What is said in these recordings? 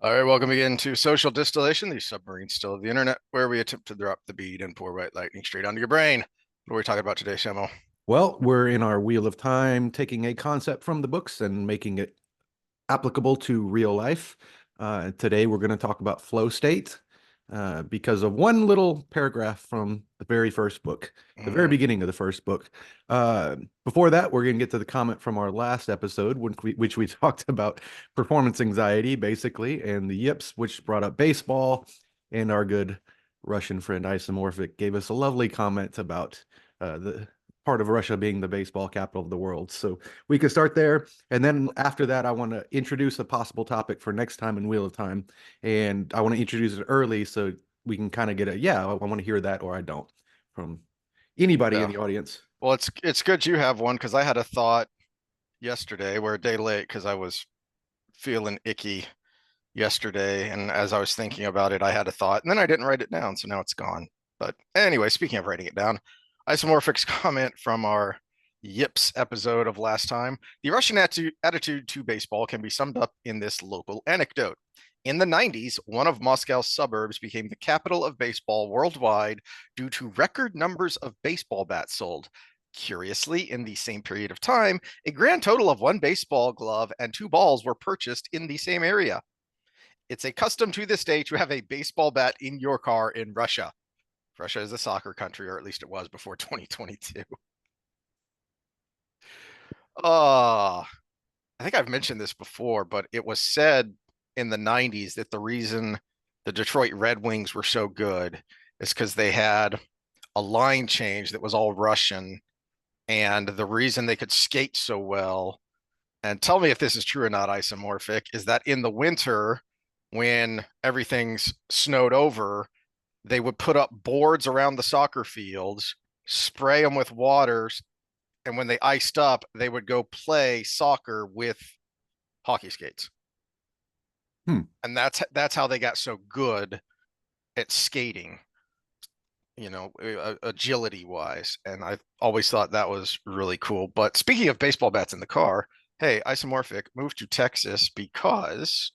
All right, welcome again to Social Distillation, the submarine still of the internet, where we attempt to drop the bead and pour white lightning straight onto your brain. What are we talking about today, Samo? Well, we're in our wheel of time, taking a concept from the books and making it applicable to real life. Today, we're going to talk about flow state because of one little paragraph from the very first book, the very Mm, beginning of the first book. Uh, Before that, we're going to get to the comment from our last episode, which we talked about performance anxiety, basically, and the yips, which brought up baseball. And our good Russian friend Isomorphic gave us a lovely comment about the part of Russia being the baseball capital of the world. So we could start there. And then after that, I want to introduce a possible topic for next time in Wheel of Time. And I want to introduce it early so we can kind of get I want to hear that or I don't from anybody in yeah. the audience. Well, it's good you have one because I had a thought yesterday. We're a day late because I was feeling icky yesterday, and as I was thinking about it, I had a thought, and then I didn't write it down, so now it's gone. But anyway, speaking of writing it down, Isomorphic's comment from our Yips episode of last time. The Russian attitude to baseball can be summed up in this local anecdote. In the 90s, one of Moscow's suburbs became the capital of baseball worldwide due to record numbers of baseball bats sold. Curiously, in the same period of time, a grand total of one baseball glove and two balls were purchased in the same area. It's a custom to this day to have a baseball bat in your car in Russia. Russia is a soccer country, or at least it was before 2022. Oh, I think I've mentioned this before, but it was said in the 90s that the reason the Detroit Red Wings were so good is because they had a line change that was all Russian. And the reason they could skate so well, and tell me if this is true or not, Isomorphic, is that in the winter, when everything's snowed over, they would put up boards around the soccer fields, spray them with water, and when they iced up, they would go play soccer with hockey skates. Hmm. And that's how they got so good at skating, agility wise. And I always thought that was really cool. But speaking of baseball bats in the car, hey, Isomorphic moved to Texas because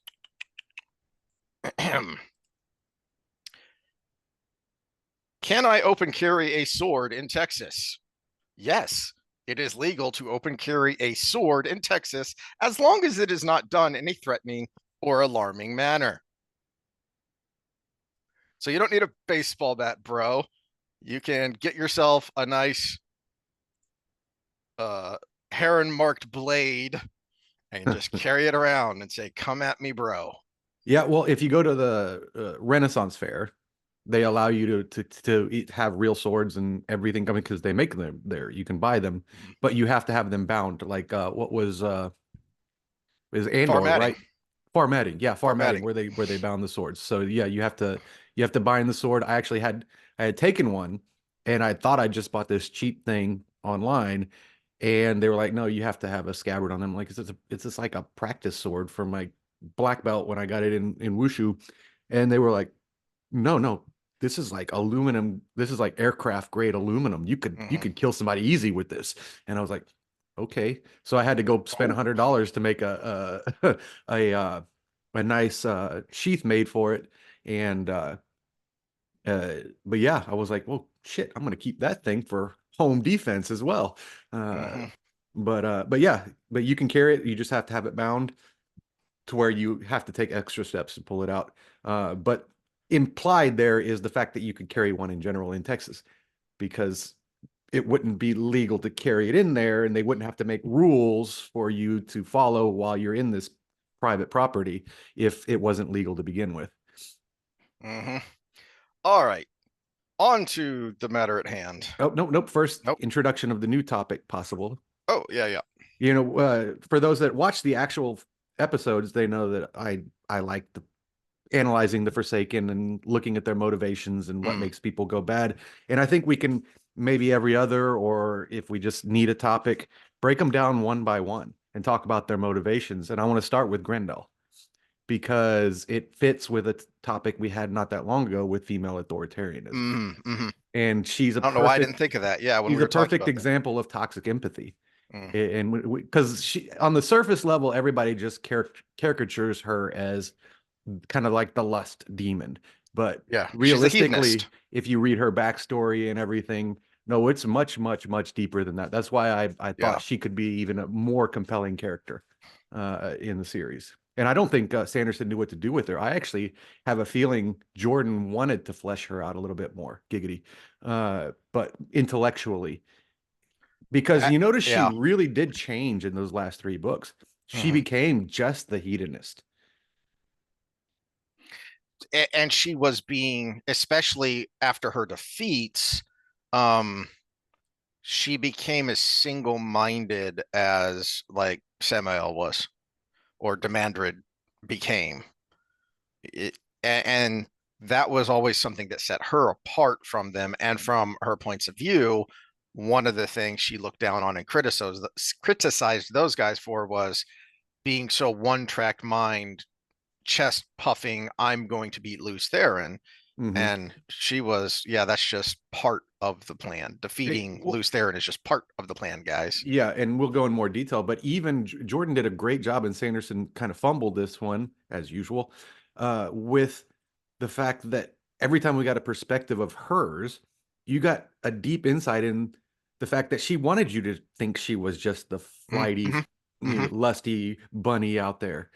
can I open carry a sword in Texas? Yes, it is legal to open carry a sword in Texas as long as it is not done in a threatening or alarming manner. So you don't need a baseball bat, bro. You can get yourself a nice uh, heron marked blade and just carry it around and say, "Come at me, bro." Yeah, well, if you go to the Renaissance Fair, they allow you to have real swords and everything coming because they make them there. You can buy them, but you have to have them bound. Like what was is Andor, Formatting, right? Formatting, yeah, formatting formatting. where they bound the swords. So yeah, you have to bind the sword. I had taken one, and I thought I just bought this cheap thing online, and they were like, no, you have to have a scabbard on them. Like it's just like a practice sword for my black belt when I got it in wushu, and they were like, no, no, this is like aluminum. This is like aircraft grade aluminum. You could you Mm-hmm. could kill somebody easy with this. And I was like, okay. So I had to go spend Oh, $100 to make a a nice sheath made for it. And but yeah, I was like, well, shit, I'm gonna keep that thing for home defense as well. Uh, mm-hmm. but yeah, but you can carry it. You just have to have it bound to where you have to take extra steps to pull it out. But implied there is the fact that you could carry one in general in Texas because it wouldn't be legal to carry it in there and they wouldn't have to make rules for you to follow while you're in this private property if it wasn't legal to begin with. Mm-hmm. All right, on to the matter at hand. Oh, nope, nope. First, Nope. introduction of the new topic possible. Oh, yeah, yeah. For those that watch the actual episodes, they know that I like the analyzing the Forsaken and looking at their motivations and what Mm. makes people go bad. And I think we can maybe every other, or if we just need a topic, break them down one by one and talk about their motivations. And I want to start with Grendel because it fits with a topic we had not that long ago with female authoritarianism. Mm-hmm. Mm-hmm. And I don't know why I didn't think of that. Yeah, when she's we a were talking perfect about that. example of toxic empathy. Mm. And because she, on the surface level, everybody just caricatures her as kind of like the lust demon. But Yeah, she's a hedonist. realistically, if you read her backstory and everything, no, it's much, much, much deeper than that. That's why I thought Yeah. she could be even a more compelling character in the series. And I don't think Sanderson knew what to do with her. I actually have a feeling Jordan wanted to flesh her out a little bit more, giggity, but intellectually, because Uh, you notice she yeah. really did change in those last three books. She Mhm. became just the hedonist. And she was being, especially after her defeats, um, she became as single-minded as like Samael was, or Demandred became. And that was always something that set her apart from them. And from her points of view, one of the things she looked down on and criticized those guys for was being so one-track mind, chest puffing, I'm going to beat Lews Therin. Hmm. And she was, yeah, that's just part of the plan. Defeating Well, Lews Therin is just part of the plan, guys. yeah, and we'll go in more detail, but even Jordan did a great job, and Sanderson kind of fumbled this one, as usual, with the fact that every time we got a perspective of hers, you got a deep insight in the fact that she wanted you to think she was just the flighty, Mm-hmm, mm-hmm. lusty bunny out there.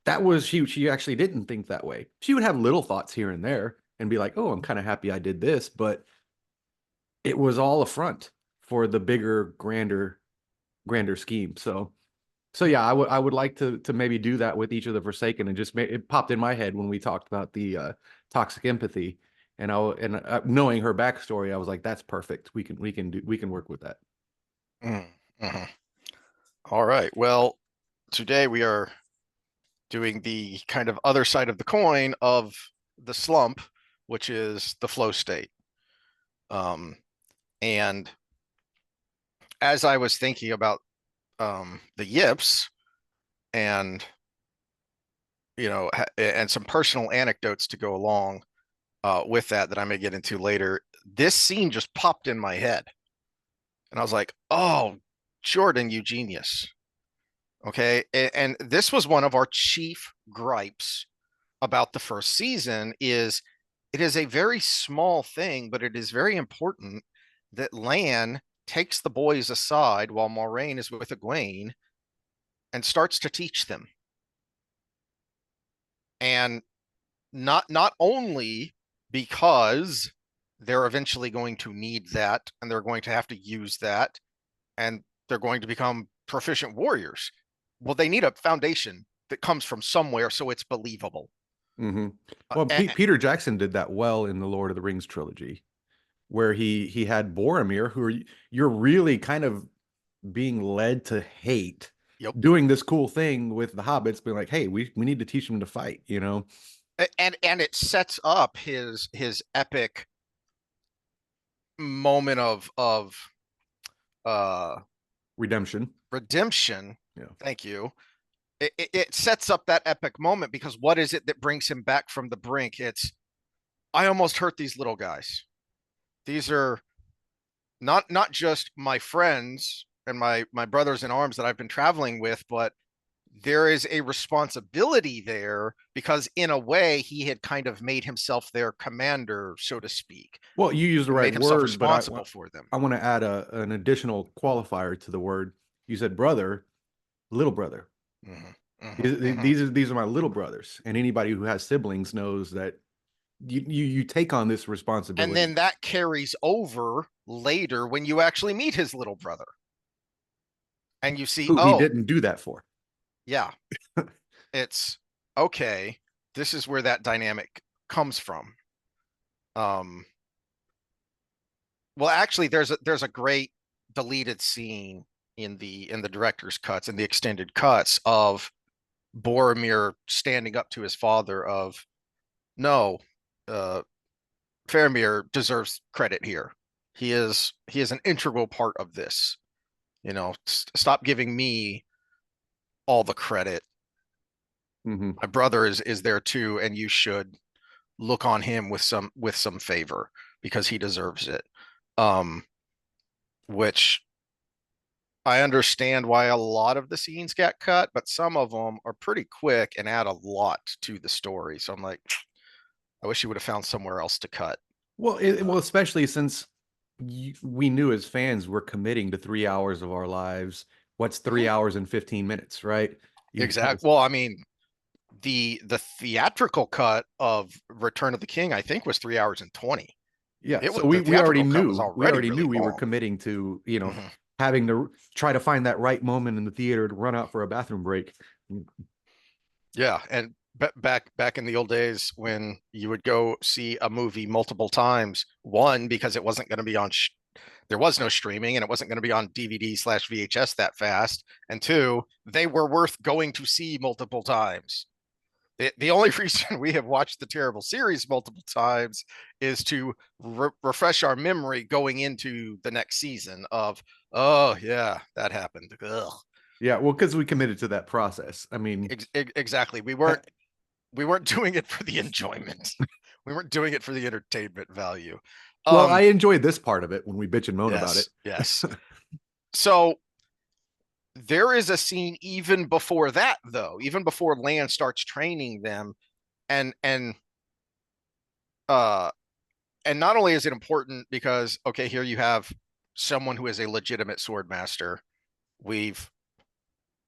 That was she actually didn't think that way. She would have little thoughts here and there and be like, "Oh, I'm kind of happy I did this," but it was all a front for the bigger, grander scheme. So yeah, I would like to maybe do that with each of the Forsaken, and just it popped in my head when we talked about the toxic empathy, and knowing her backstory, I was like, that's perfect. We can work with that. Mm-hmm. All right. Well, today we are doing the kind of other side of the coin of the slump, which is the flow state. Um, and as I was thinking about the yips and and some personal anecdotes to go along with that I may get into later, this scene just popped in my head, and I was like, "Oh, Jordan, you genius!" Okay, and this was one of our chief gripes about the first season is it is a very small thing, but it is very important that Lan takes the boys aside while Moiraine is with Egwene and starts to teach them. And not only because they're eventually going to need that and they're going to have to use that and they're going to become proficient warriors. Well, they need a foundation that comes from somewhere so it's believable. Hmm. Well, Uh, Peter Jackson did that well in the Lord of the Rings trilogy, where he had Boromir, who you're really kind of being led to hate, yep. doing this cool thing with the hobbits, being like, hey, we need to teach them to fight, And it sets up his epic moment of uh redemption. redemption. Yeah. Thank you. It sets up that epic moment because what is it that brings him back from the brink? It's I almost hurt these little guys. These are not just my friends and my brothers in arms that I've been traveling with, but there is a responsibility there because in a way he had kind of made himself their commander, so to speak, Well, you use the and right made himself word, but responsible for them. I want to add an additional qualifier to the word. You said brother, little brother. Mm-hmm, These mm-hmm, mm-hmm. these are my little brothers, and anybody who has siblings knows that you take on this And responsibility. then that carries over later when you actually meet his little brother and you see, Who he oh, didn't do that for. yeah, it's okay. This is where that dynamic comes from. Um, well, actually, there's a great deleted scene in the director's cuts and the extended cuts of Boromir standing up to his father of no, uh, Faramir deserves credit here. He is an integral part of this. Stop giving me all the credit. Hmm. My brother is there too, and you should look on him with some favor because he deserves it. Um, which I understand why a lot of the scenes got cut, but some of them are pretty quick and add a lot to the story. So I'm like, I wish you would have found somewhere else to cut. Well, well, especially since we knew as fans we're committing to 3 hours of our lives. What's three Mhm. hours and 15 minutes, right? You know, Exact. Well, I mean, the theatrical cut of Return of the King, I think, was 3 hours and 20. yeah. It was So the we already theatrical cut was knew already really we were long. committing to, you know, Mhm. having to try to find that right moment in the theater to run out for a bathroom break. Yeah, and back in the old days when you would go see a movie multiple times, one because it wasn't going to be on there was no streaming and it wasn't going to be on DVD/VHS that fast, and two, they were worth going to see multiple times. The only reason we have watched the terrible series multiple times is to refresh our memory going into the next season of, oh yeah, that happened. Ugh. Yeah, well, because we committed to that process. I mean, Exactly. We weren't doing it for the enjoyment. We weren't doing it for the entertainment value. well, I Um, enjoyed this part of it when we bitch and moan about it. yes, yes. So there is a scene even before that, though, even before Lan starts training them, and and uh and not only is it important because okay, here you have someone who is a legitimate sword master. We've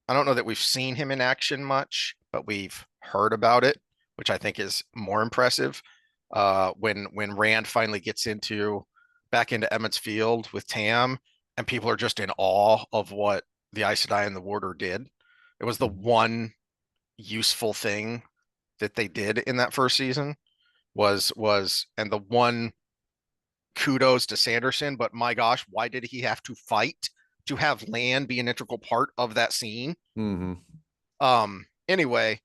I don't know that we've seen him in action much, but we've heard about it, which I think is more impressive. When Rand finally gets back into Emmett's Field with Tam, and people are just in awe of what the Aes Sedai and the Warder did. It was the one useful thing that they did in that first season was and the one kudos to Sanderson, but my gosh, why did he have to fight to have Lan be an integral part of that scene? Hmm. Anyway,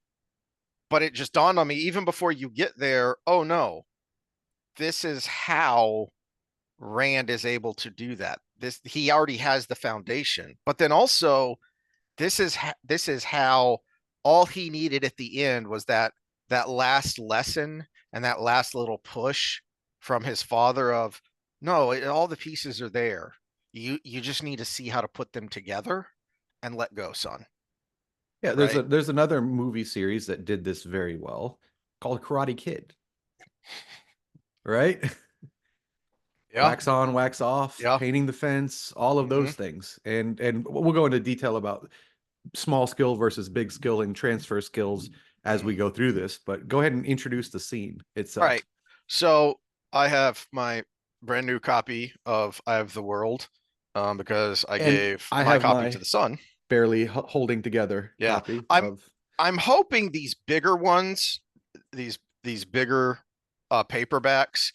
but it just dawned on me even before you get there, oh no, this is how Rand is able to do that. This he already has the foundation. But then also this is how all he needed at the end was that last lesson and that last little push from his father of no, all the pieces are there. You just need to see how to put them together and let go, son. Yeah, Right? there's another movie series that did this very well called Karate Kid, right? Yeah. Wax on, wax off, Yeah. painting the fence, all of Hmm. those things. And we'll go into detail about small skill versus big skill and transfer skills as we go through this, but go ahead and introduce the scene All itself. right. So I have my brand new copy of Eye of the World because I And gave I my have copy to my the son. barely holding together Yeah. copy I'm of. I'm hoping these bigger ones, these bigger paperbacks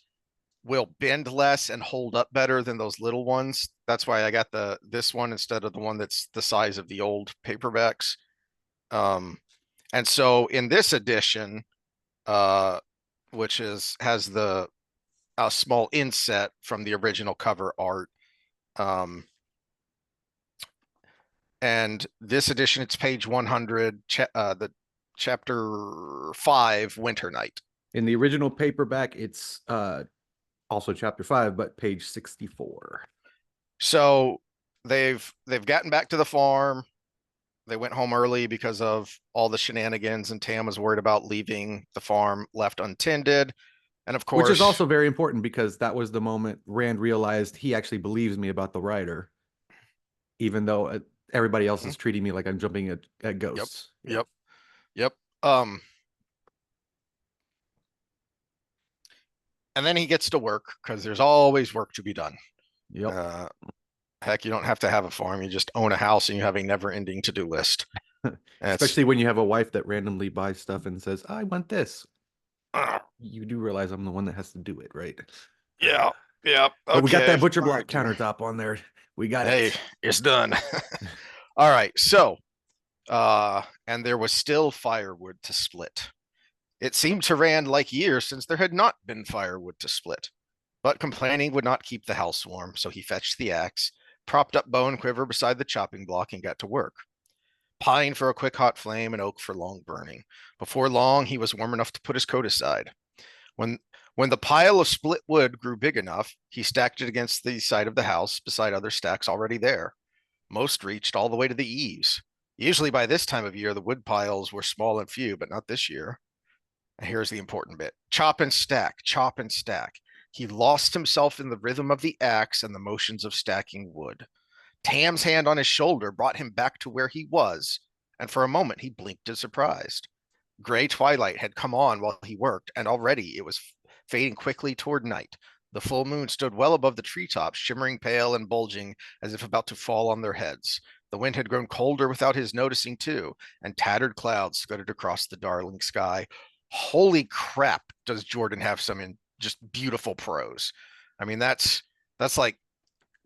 will bend less and hold up better than those little ones. That's why I got this one instead of the one that's the size of the old paperbacks. Um, and so in this edition, uh, which has the a small inset from the original cover art. Um, and this edition, it's page 100, the chapter 5, Winter Night. In the original paperback, it's also chapter 5, but page 64. So they've gotten back to the farm. They went home early because of all the shenanigans, and Tam was worried about leaving the farm left untended. And of Which is course, also very important because that was the moment Rand realized he actually believes me about the writer, even though everybody else mhm, is treating me like I'm jumping at yep, ghosts. Yeah. yep, yep. Um, and then he gets to work because there's always work to be done. Yep. Uh, Heck, you don't have to have a farm. You just own a house and you have a never-ending to-do list. And it's Especially when you have a wife that randomly buys stuff and says, I want this. uh, You do realize I'm the one that has to do it, right? yeah, yeah, But we got okay. that butcher All right, block dear. countertop on there. We got Hey, it. it's done. All right, so and there was still firewood to split. It seemed to Rand like years since there had not been firewood to split. But complaining would not keep the house warm, so he fetched the axe, propped up bow and quiver beside the chopping block, and got to work. Pine for a quick hot flame and oak for long burning. Before long, he was warm enough to put his coat aside. When when the pile of split wood grew big enough, he stacked it against the side of the house beside other stacks already there. Most reached all the way to the eaves. Usually by this time of year, the wood piles were small and few, but not this year. And here's the important bit: chop and stack, chop and stack. He lost himself in the rhythm of the axe and the motions of stacking wood. Tam's hand on his shoulder brought him back to where he was, and for a moment he blinked in surprise. Gray twilight had come on while he worked, and already it was fading quickly toward night. The full moon stood well above the treetops, shimmering pale and bulging as if about to fall on their heads. The wind had grown colder without his noticing, too, and tattered clouds scudded across the darling sky. Holy crap, does Jordan have some just beautiful prose. I mean, that's like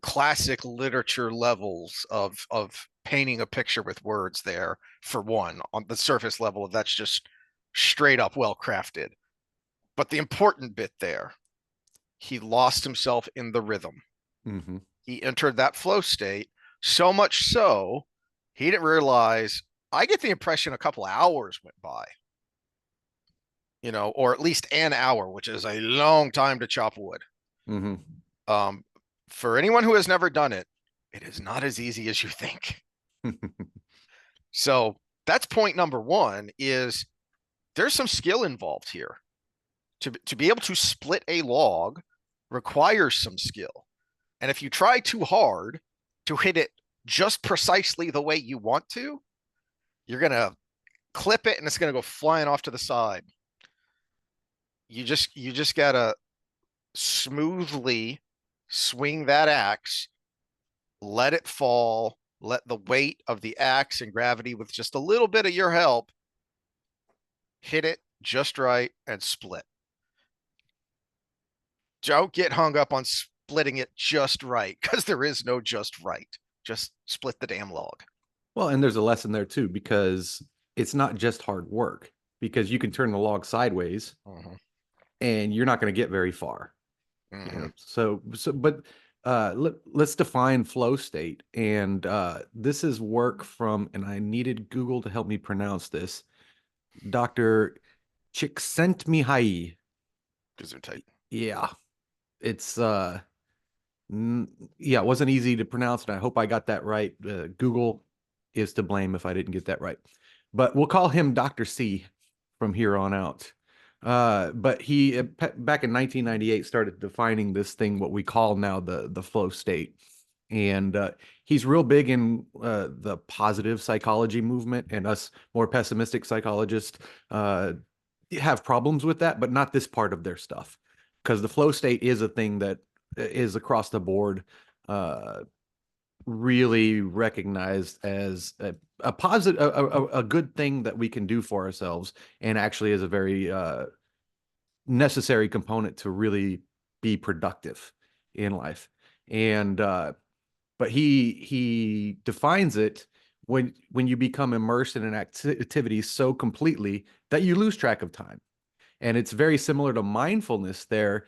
classic literature levels of painting a picture with words there. For one, on the surface level, that's just straight up well crafted. But the important bit there, he lost himself in the rhythm. Mm-hmm. He entered that flow state, so much so he didn't realize. I get the impression a couple hours went by, or at least an hour, which is a long time to chop wood. Mm-hmm. For anyone who has never done it, it is not as easy as you think. So that's point number one: is there's some skill involved here. To be able to split a log requires some skill. And if you try too hard to hit it just precisely the way you want to, you're going to clip it and it's going to go flying off to the side. You just got to smoothly swing that axe, let it fall, let the weight of the axe and gravity with just a little bit of your help hit it just right and split. Don't get hung up on splitting it just right, because there is no just right. Just split the damn log. Well, and there's a lesson there too, because it's not just hard work, because you can turn the log sideways and you're not going to get very far. But let's define flow state. And this is work from, and I needed Google to help me pronounce this, Dr. Csikszentmihalyi. Gesundheit. Yeah. It's yeah, it wasn't easy to pronounce, and I hope I got that right. Google is to blame if I didn't get that right, but we'll call him Dr. C from here on out. But he back in 1998 started defining this thing, what we call now the flow state, and he's real big in the positive psychology movement, and us more pessimistic psychologists have problems with that, but not this part of their stuff, because the flow state is a thing that is across the board really recognized as a positive, a good thing that we can do for ourselves, and actually is a very necessary component to really be productive in life. And but he defines it when you become immersed in an activity so completely that you lose track of time. And it's very similar to mindfulness there,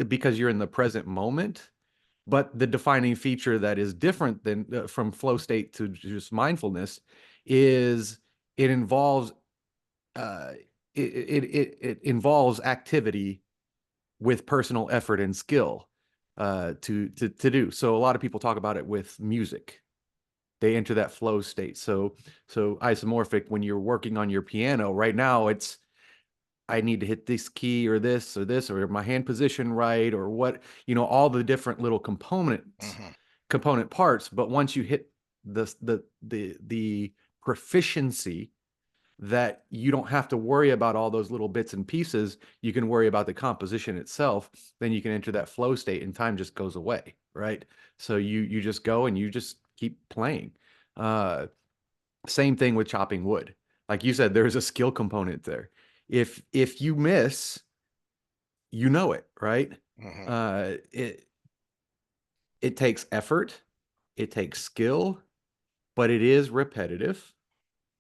because you're in the present moment. But the defining feature that is different than from flow state to just mindfulness is it involves it involves activity with personal effort and skill to do. So a lot of people talk about it with music. They enter that flow state. So isomorphic, when you're working on your piano right now, it's I need to hit this key or this or my hand position right, or what, all the different little component parts. But once you hit the proficiency that you don't have to worry about all those little bits and pieces, you can worry about the composition itself, then you can enter that flow state and time just goes away, right? So you just go and you just keep playing. Same thing with chopping wood. Like you said, there's a skill component there. If you miss, it, right? It takes effort, it takes skill, but it is repetitive,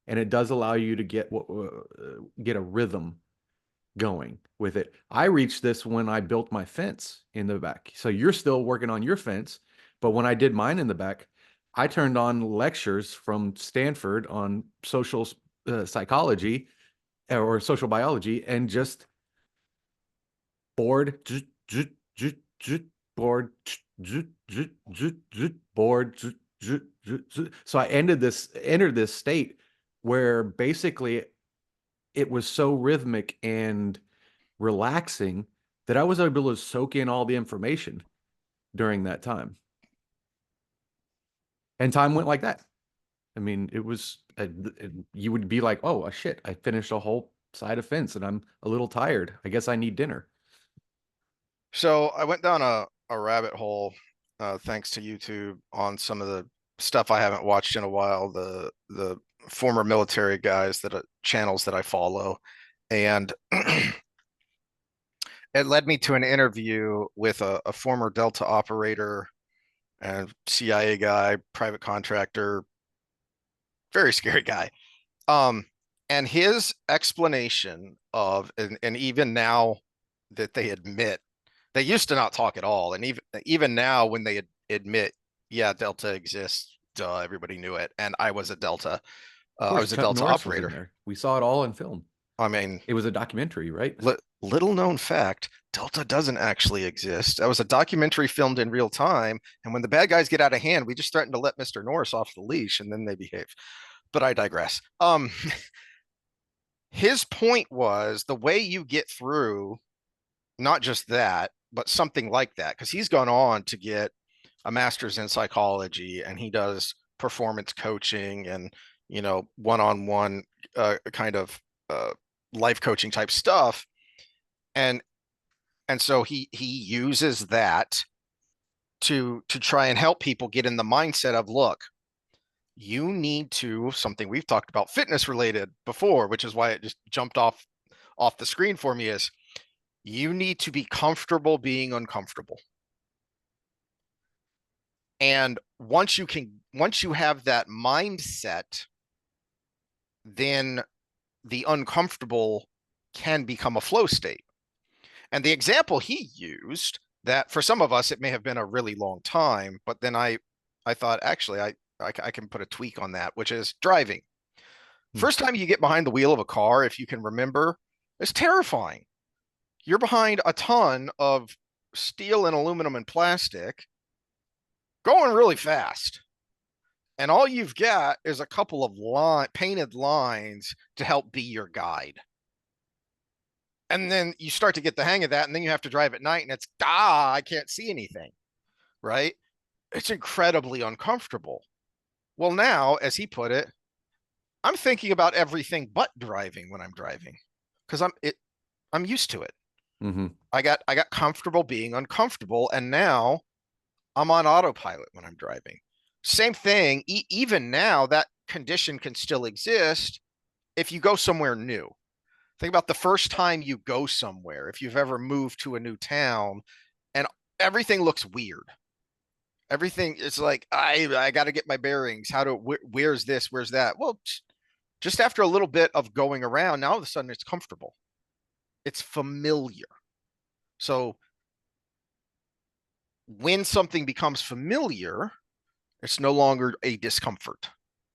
and it does allow you to get a rhythm going with it. I reached this when I built my fence in the back. So you're still working on your fence, but when I did mine in the back, I turned on lectures from Stanford on social psychology or social biology, and just board, board, board, So I entered this state where basically it was so rhythmic and relaxing that I was able to soak in all the information during that time. And time went like that. I mean, it was, you would be like, oh, shit, I finished a whole side of fence and I'm a little tired. I guess I need dinner. So I went down a rabbit hole, thanks to YouTube, on some of the stuff I haven't watched in a while, the former military guys that channels that I follow. And it led me to an interview with a former Delta operator and CIA guy, private contractor, very scary guy. Um, and his explanation of, and even now that they admit, they used to not talk at all, and even now when they admit, yeah, Delta exists, duh, everybody knew it, and I was a Delta, Of I course, was a Chuck Delta Norris was in operator. there. We saw it all in film. I mean, It was a documentary, right? little known fact, Delta doesn't actually exist. That was a documentary filmed in real time, and when the bad guys get out of hand, we just threaten to let Mr. Norris off the leash, and then they behave. But I digress. His point was the way you get through not just that, but something like that, because he's gone on to get a master's in psychology, and he does performance coaching and, one-on-one kind of uh, life coaching type stuff. And so he uses that to try and help people get in the mindset of, look, you need to, something we've talked about fitness related before, which is why it just jumped off the screen for me, is you need to be comfortable being uncomfortable. And once you have that mindset, then the uncomfortable can become a flow state. And the example he used, that for some of us it may have been a really long time, but then I thought, actually I can put a tweak on that, which is driving. First time you get behind the wheel of a car, if you can remember, it's terrifying. You're behind a ton of steel and aluminum and plastic going really fast. And all you've got is a couple of painted lines to help be your guide. And then you start to get the hang of that, and then you have to drive at night, and it's, I can't see anything, right? It's incredibly uncomfortable. Well, now, as he put it, I'm thinking about everything but driving when I'm driving, because I'm used to it. Mm-hmm. I got comfortable being uncomfortable, and now I'm on autopilot when I'm driving. Same thing, even now, that condition can still exist if you go somewhere new. Think about the first time you go somewhere, if you've ever moved to a new town and everything looks weird. Everything is like, I got to get my bearings. Where's this? Where's that? Well, just after a little bit of going around, now all of a sudden it's comfortable. It's familiar. So when something becomes familiar, it's no longer a discomfort.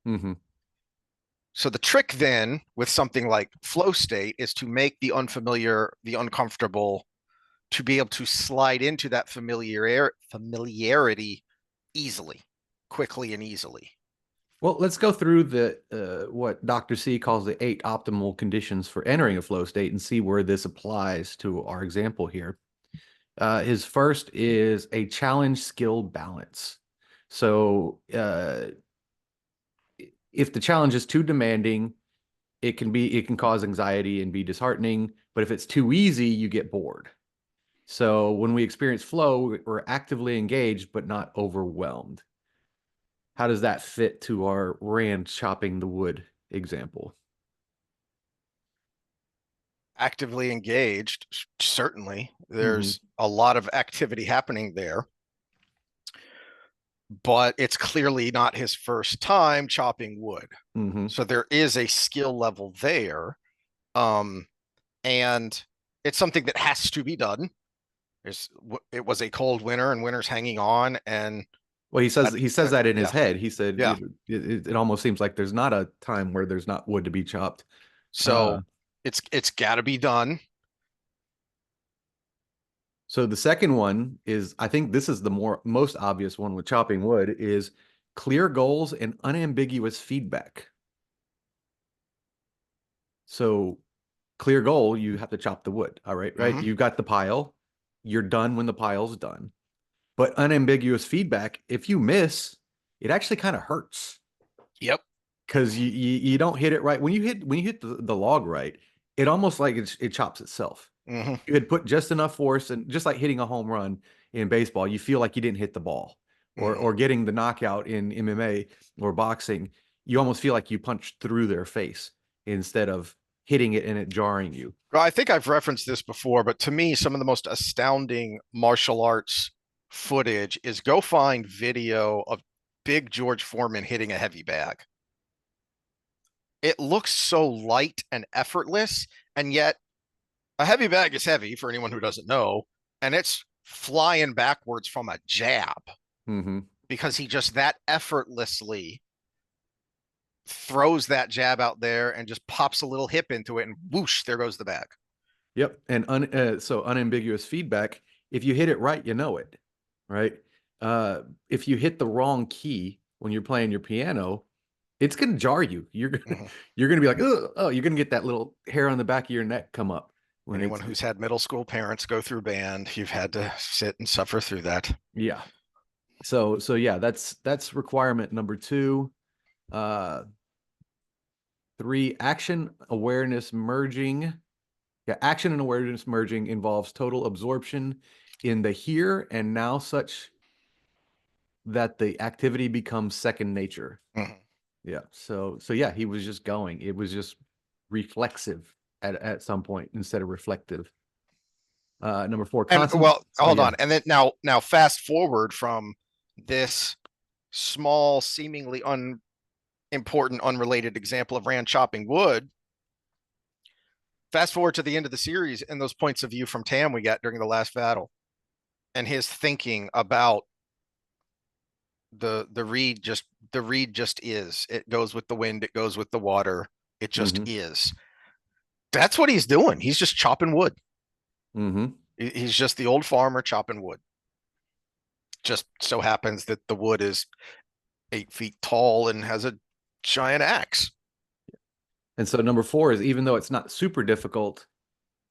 Mm-hmm. So the trick then with something like flow state is to make the unfamiliar, the uncomfortable, to be able to slide into that familiarity easily, quickly and easily. Well, let's go through the what Dr. C calls the 8 optimal conditions for entering a flow state and see where this applies to our example here. His first is a challenge skill balance. So if the challenge is too demanding, it can cause anxiety and be disheartening. But if it's too easy, you get bored. So when we experience flow, we're actively engaged but not overwhelmed. How does that fit to our Rand chopping the wood example? Actively engaged, certainly. Mm-hmm. There's a lot of activity happening there, but it's clearly not his first time chopping wood. Mm-hmm. So there is a skill level there. And it's something that has to be done. It was a cold winter, and winter's hanging on. And Well, he says that in his yeah, head. He said, yeah. it almost seems like there's not a time where there's not wood to be chopped. So it's got to be done. So the second one is, I think this is the most obvious one with chopping wood, is clear goals, and unambiguous feedback. So clear goal, you have to chop the wood. All right, right. Hmm. You've got the pile. You're done when the pile's done. But unambiguous feedback, if you miss, it actually kind of hurts Yep. because you don't hit it right. When you hit the log right, it almost like it chops itself. Hmm. You had put just enough force, and just like hitting a home run in baseball, you feel like you didn't hit the ball, or Hmm. getting the knockout in MMA or boxing, you almost feel like you punched through their face instead of hitting it and it jarring you. Well, I think I've referenced this before, but to me, some of the most astounding martial arts footage is go find video of Big George Foreman hitting a heavy bag. It looks so light and effortless, and yet a heavy bag is heavy for anyone who doesn't know, and it's flying backwards from a jab Hmm. because he just that effortlessly throws that jab out there and just pops a little hip into it, and whoosh, there goes the bag. Yep. And so unambiguous feedback, if you hit it right, you know it, right? If you hit the wrong key when you're playing your piano, it's going to jar you. Mhm. You're going to be like, oh, you're going to get that little hair on the back of your neck come up when Anyone who's had middle school parents go through band, you've had to sit and suffer through that. yeah. So yeah, that's requirement number 2. Uh, 3, action awareness merging. Yeah, action and awareness merging involves total absorption in the here and now such that the activity becomes second nature. Mhm. Yeah. So yeah, he was just going. It was just reflexive at some point instead of reflective. Number 4, And constant. well, Oh hold yeah. on. And then now fast forward from this small, seemingly unimportant, unrelated example of Rand chopping wood. Fast forward to the end of the series and those points of view from Tam we got during the last battle and his thinking about the reed just is. It goes with the wind, it goes with the water, it just Mm-hmm. is. That's what he's doing. He's just chopping wood. Mm-hmm. He's just the old farmer chopping wood. Just so happens that the wood is 8 feet tall and has a giant axe. And so number 4 is, even though it's not super difficult,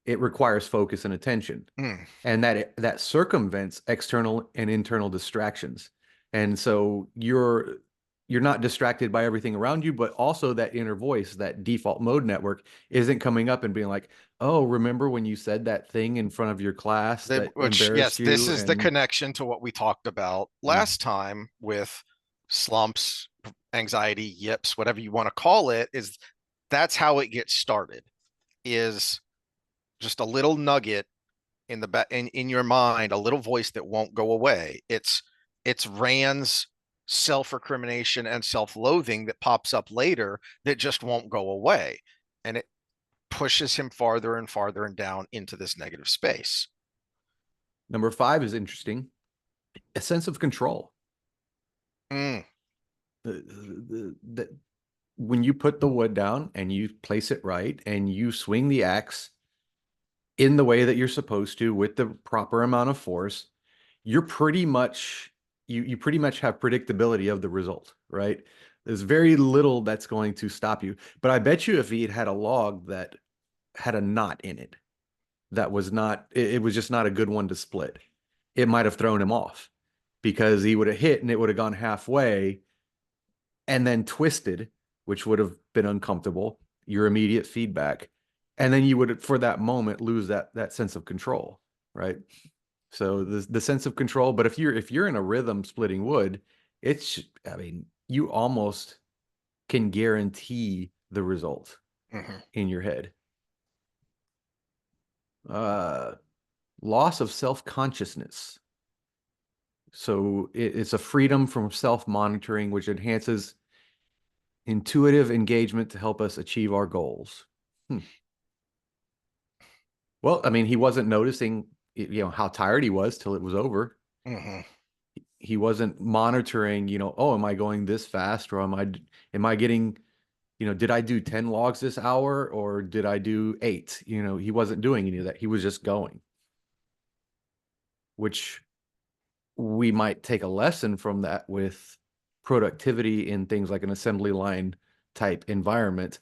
it requires focus and attention, Mm, and that circumvents external and internal distractions. And so you're not distracted by everything around you, but also that inner voice, that default mode network, isn't coming up and being like, oh, remember when you said that thing in front of your class that which, embarrassed yes, this you? is the And connection to what we talked about mm, last time with slumps, anxiety, yips, whatever you want to call it, is that's how it gets started, is just a little nugget in the back in your mind, a little voice that won't go away. It's Rand's self-recrimination and self-loathing that pops up later that just won't go away. And it pushes him farther and farther and down into this negative space. number 5 is interesting. A sense of control. Mm, The when you put the wood down and you place it right and you swing the axe in the way that you're supposed to with the proper amount of force, you're pretty much you pretty much have predictability of the result, right? There's very little that's going to stop you. But I bet you if he had a log that had a knot in it, that was not, it was just not a good one to split, it might have thrown him off because he would have hit and it would have gone halfway and then twisted, which would have been uncomfortable, your immediate feedback. And then you would, for that moment, lose that sense of control, right? So the sense of control. But if you're in a rhythm splitting wood, it's, I mean, you almost can guarantee the result mhm. in your head. Uh, Loss of self-consciousness. So it's a freedom from self-monitoring, which enhances intuitive engagement to help us achieve our goals. Hmm. Well, I mean, he wasn't noticing, how tired he was till it was over. Mhm. He wasn't monitoring, oh, am I going this fast, or am I getting, did I do 10 logs this hour or did I do 8? He wasn't doing any of that. He was just going, which we might take a lesson from that with productivity in things like an assembly line type environment,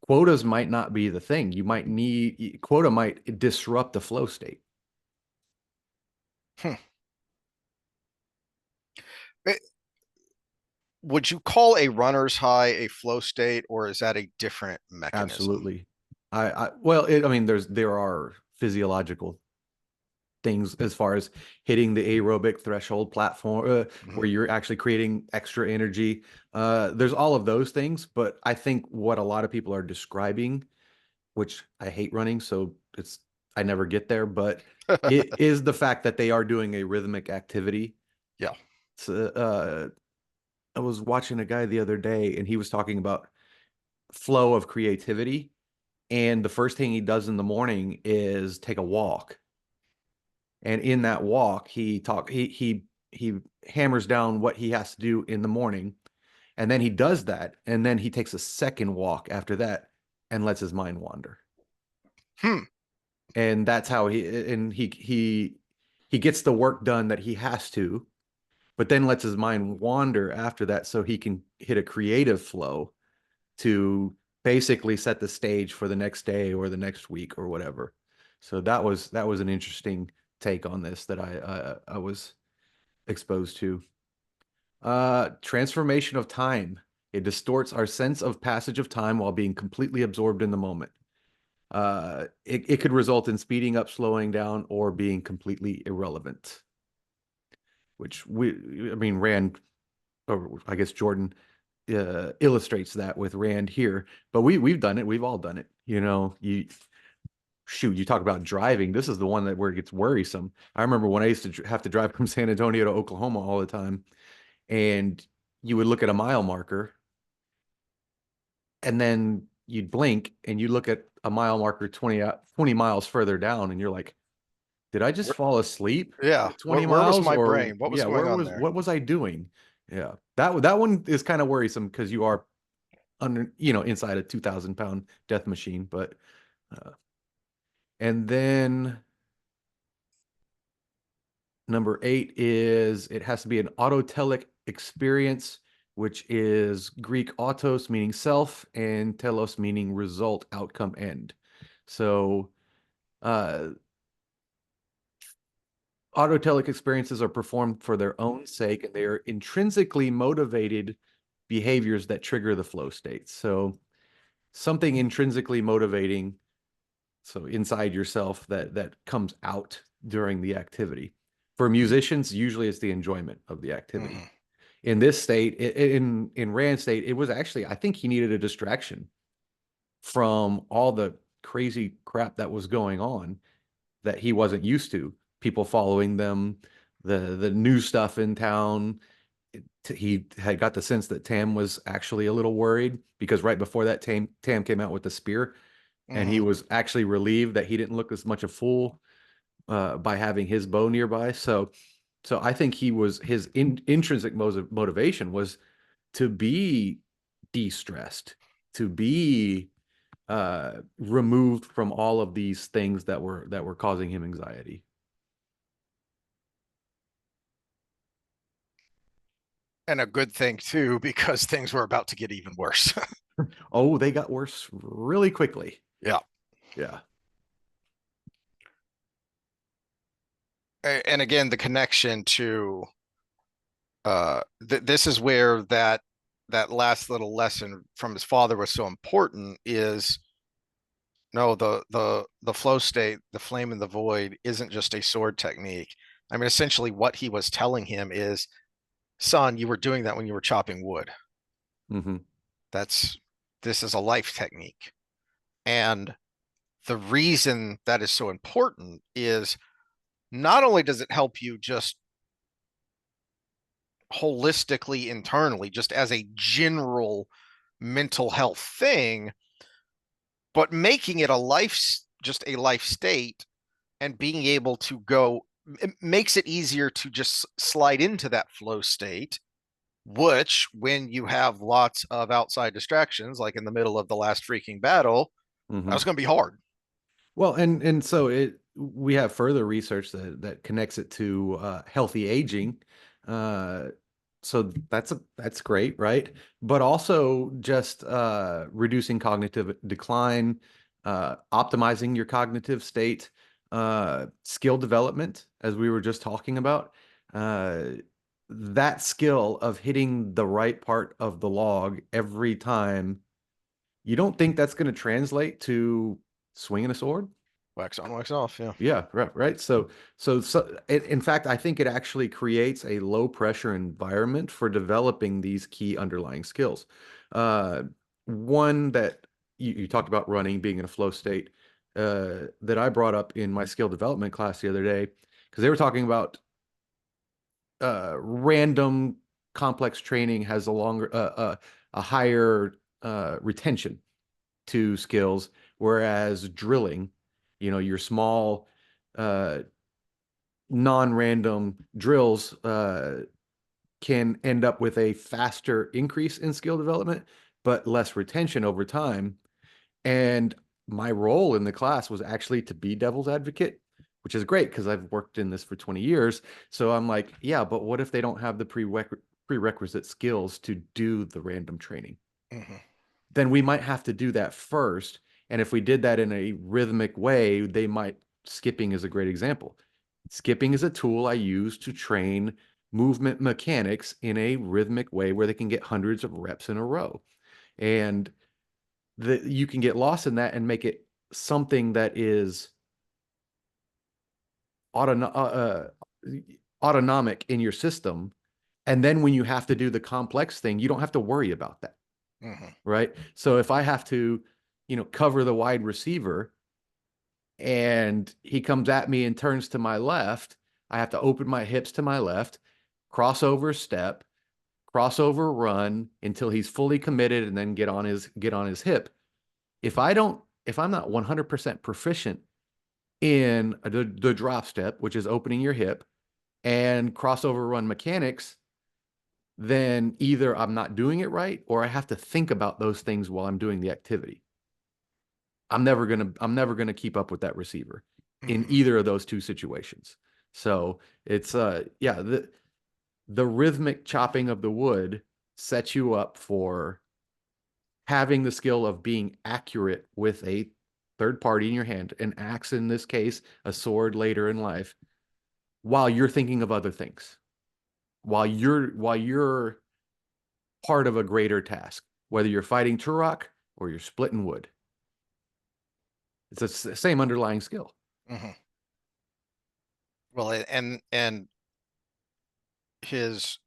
quotas might not be the thing. You might need quota might disrupt the flow state. Hmm. Eh, Would you call a runner's high a flow state, or is that a different mechanism? Absolutely. I mean, there are physiological things as far as hitting the aerobic threshold platform Mhm. where you're actually creating extra energy. There's all of those things, but I think what a lot of people are describing, which I hate running, so I never get there, but it is the fact that they are doing a rhythmic activity. Yeah. So, I was watching a guy the other day and he was talking about flow of creativity. And the first thing he does in the morning is take a walk. And in that walk, he hammers down what he has to do in the morning. And then he does that. And then he takes a second walk after that and lets his mind wander. Hmm. And that's how he gets the work done that he has to, but then lets his mind wander after that so he can hit a creative flow to basically set the stage for the next day or the next week or whatever. So that was an interesting take on this that I was exposed to. Transformation of time. It distorts our sense of passage of time while being completely absorbed in the moment. It could result in speeding up, slowing down, or being completely irrelevant. I mean, Rand, or I guess Jordan illustrates that with Rand here. But we've done it. We've all done it. You talk about driving. This is the one that where it gets worrisome. I remember when I used to have to drive from San Antonio to Oklahoma all the time, and you would look at a mile marker, and then you'd blink and you look at a mile marker 20 miles further down, and you're like, did I just Where, fall asleep yeah. at Where, 20 where was miles? my Or brain? What was yeah, going where on was there? what was I doing? Yeah. That one is kind of worrisome because you are under, inside a 2,000 pound death machine. But uh, and then number 8 is it has to be an autotelic experience, which is Greek autos meaning self and telos meaning result, outcome, end. So uh, autotelic experiences are performed for their own sake, and they are intrinsically motivated behaviors that trigger the flow state. So something intrinsically motivating, so inside yourself, that comes out during the activity. For musicians, usually it's the enjoyment of the activity. Mhm. In this state, in Rand's state, it was actually, I think he needed a distraction from all the crazy crap that was going on that he wasn't used to. People following them, the new stuff in town. He had got the sense that Tam was actually a little worried because right before that, Tam came out with the spear, and he Mhm. was actually relieved that he didn't look as much a fool by having his bow nearby. So I think his intrinsic motivation was to be de-stressed, to be removed from all of these things that were causing him anxiety. And a good thing too, because things were about to get even worse. Oh, they got worse really quickly. Yeah. Yeah. And again, the connection to this is where that last little lesson from his father was so important is no, the flow state, the flame in the void isn't just a sword technique. I mean, essentially what he was telling him is, son, you were doing that when you were chopping wood. Hmm. That's this is a life technique. And the reason that is so important is not only does it help you just holistically internally, just as a general mental health thing, but making it a life, just a life state, and being able to go, it makes it easier to just slide into that flow state, which when you have lots of outside distractions, like in the middle of the last freaking battle, that was Hmm. going to be hard. Well, and so we have further research that connects it to healthy aging. Uh, so that's great, right? But also just reducing cognitive decline, optimizing your cognitive state, skill development, as we were just talking about. Uh, that skill of hitting the right part of the log every time, you don't think that's going to translate to swinging a sword? Wax on, wax off. Yeah. Yeah, right, right. In fact, I think it actually creates a low pressure environment for developing these key underlying skills. Uh, One that you talked about running, being in a flow state, that I brought up in my skill development class the other day, because they were talking about random complex training has a higher retention to skills, whereas drilling, your small uh, non-random drills can end up with a faster increase in skill development, but less retention over time. And my role in the class was actually to be devil's advocate, which is great because I've worked in this for 20 years. So I'm like, yeah, but what if they don't have the prerequisite skills to do the random training? Hmm. Then we might have to do that first. And if we did that in a rhythmic way, skipping is a great example. Skipping is a tool I use to train movement mechanics in a rhythmic way where they can get hundreds of reps in a row. And you can get lost in that and make it something that is autonomic in your system. And then when you have to do the complex thing, you don't have to worry about that. Hmm. Right? So if I have to, cover the wide receiver and he comes at me and turns to my left, I have to open my hips to my left, crossover step, crossover run until he's fully committed and then get on his hip. If I'm not 100% proficient in the drop step, which is opening your hip, and crossover run mechanics, then either I'm not doing it right or I have to think about those things while I'm doing the activity. I'm never gonna keep up with that receiver in Hmm. either of those two situations. So it's yeah, the rhythmic chopping of the wood sets you up for having the skill of being accurate with a third party in your hand, an axe in this case, a sword later in life, while you're thinking of other things, while you're part of a greater task, whether you're fighting Turok or you're splitting wood. It's the same underlying skill. Hmm. Well, and his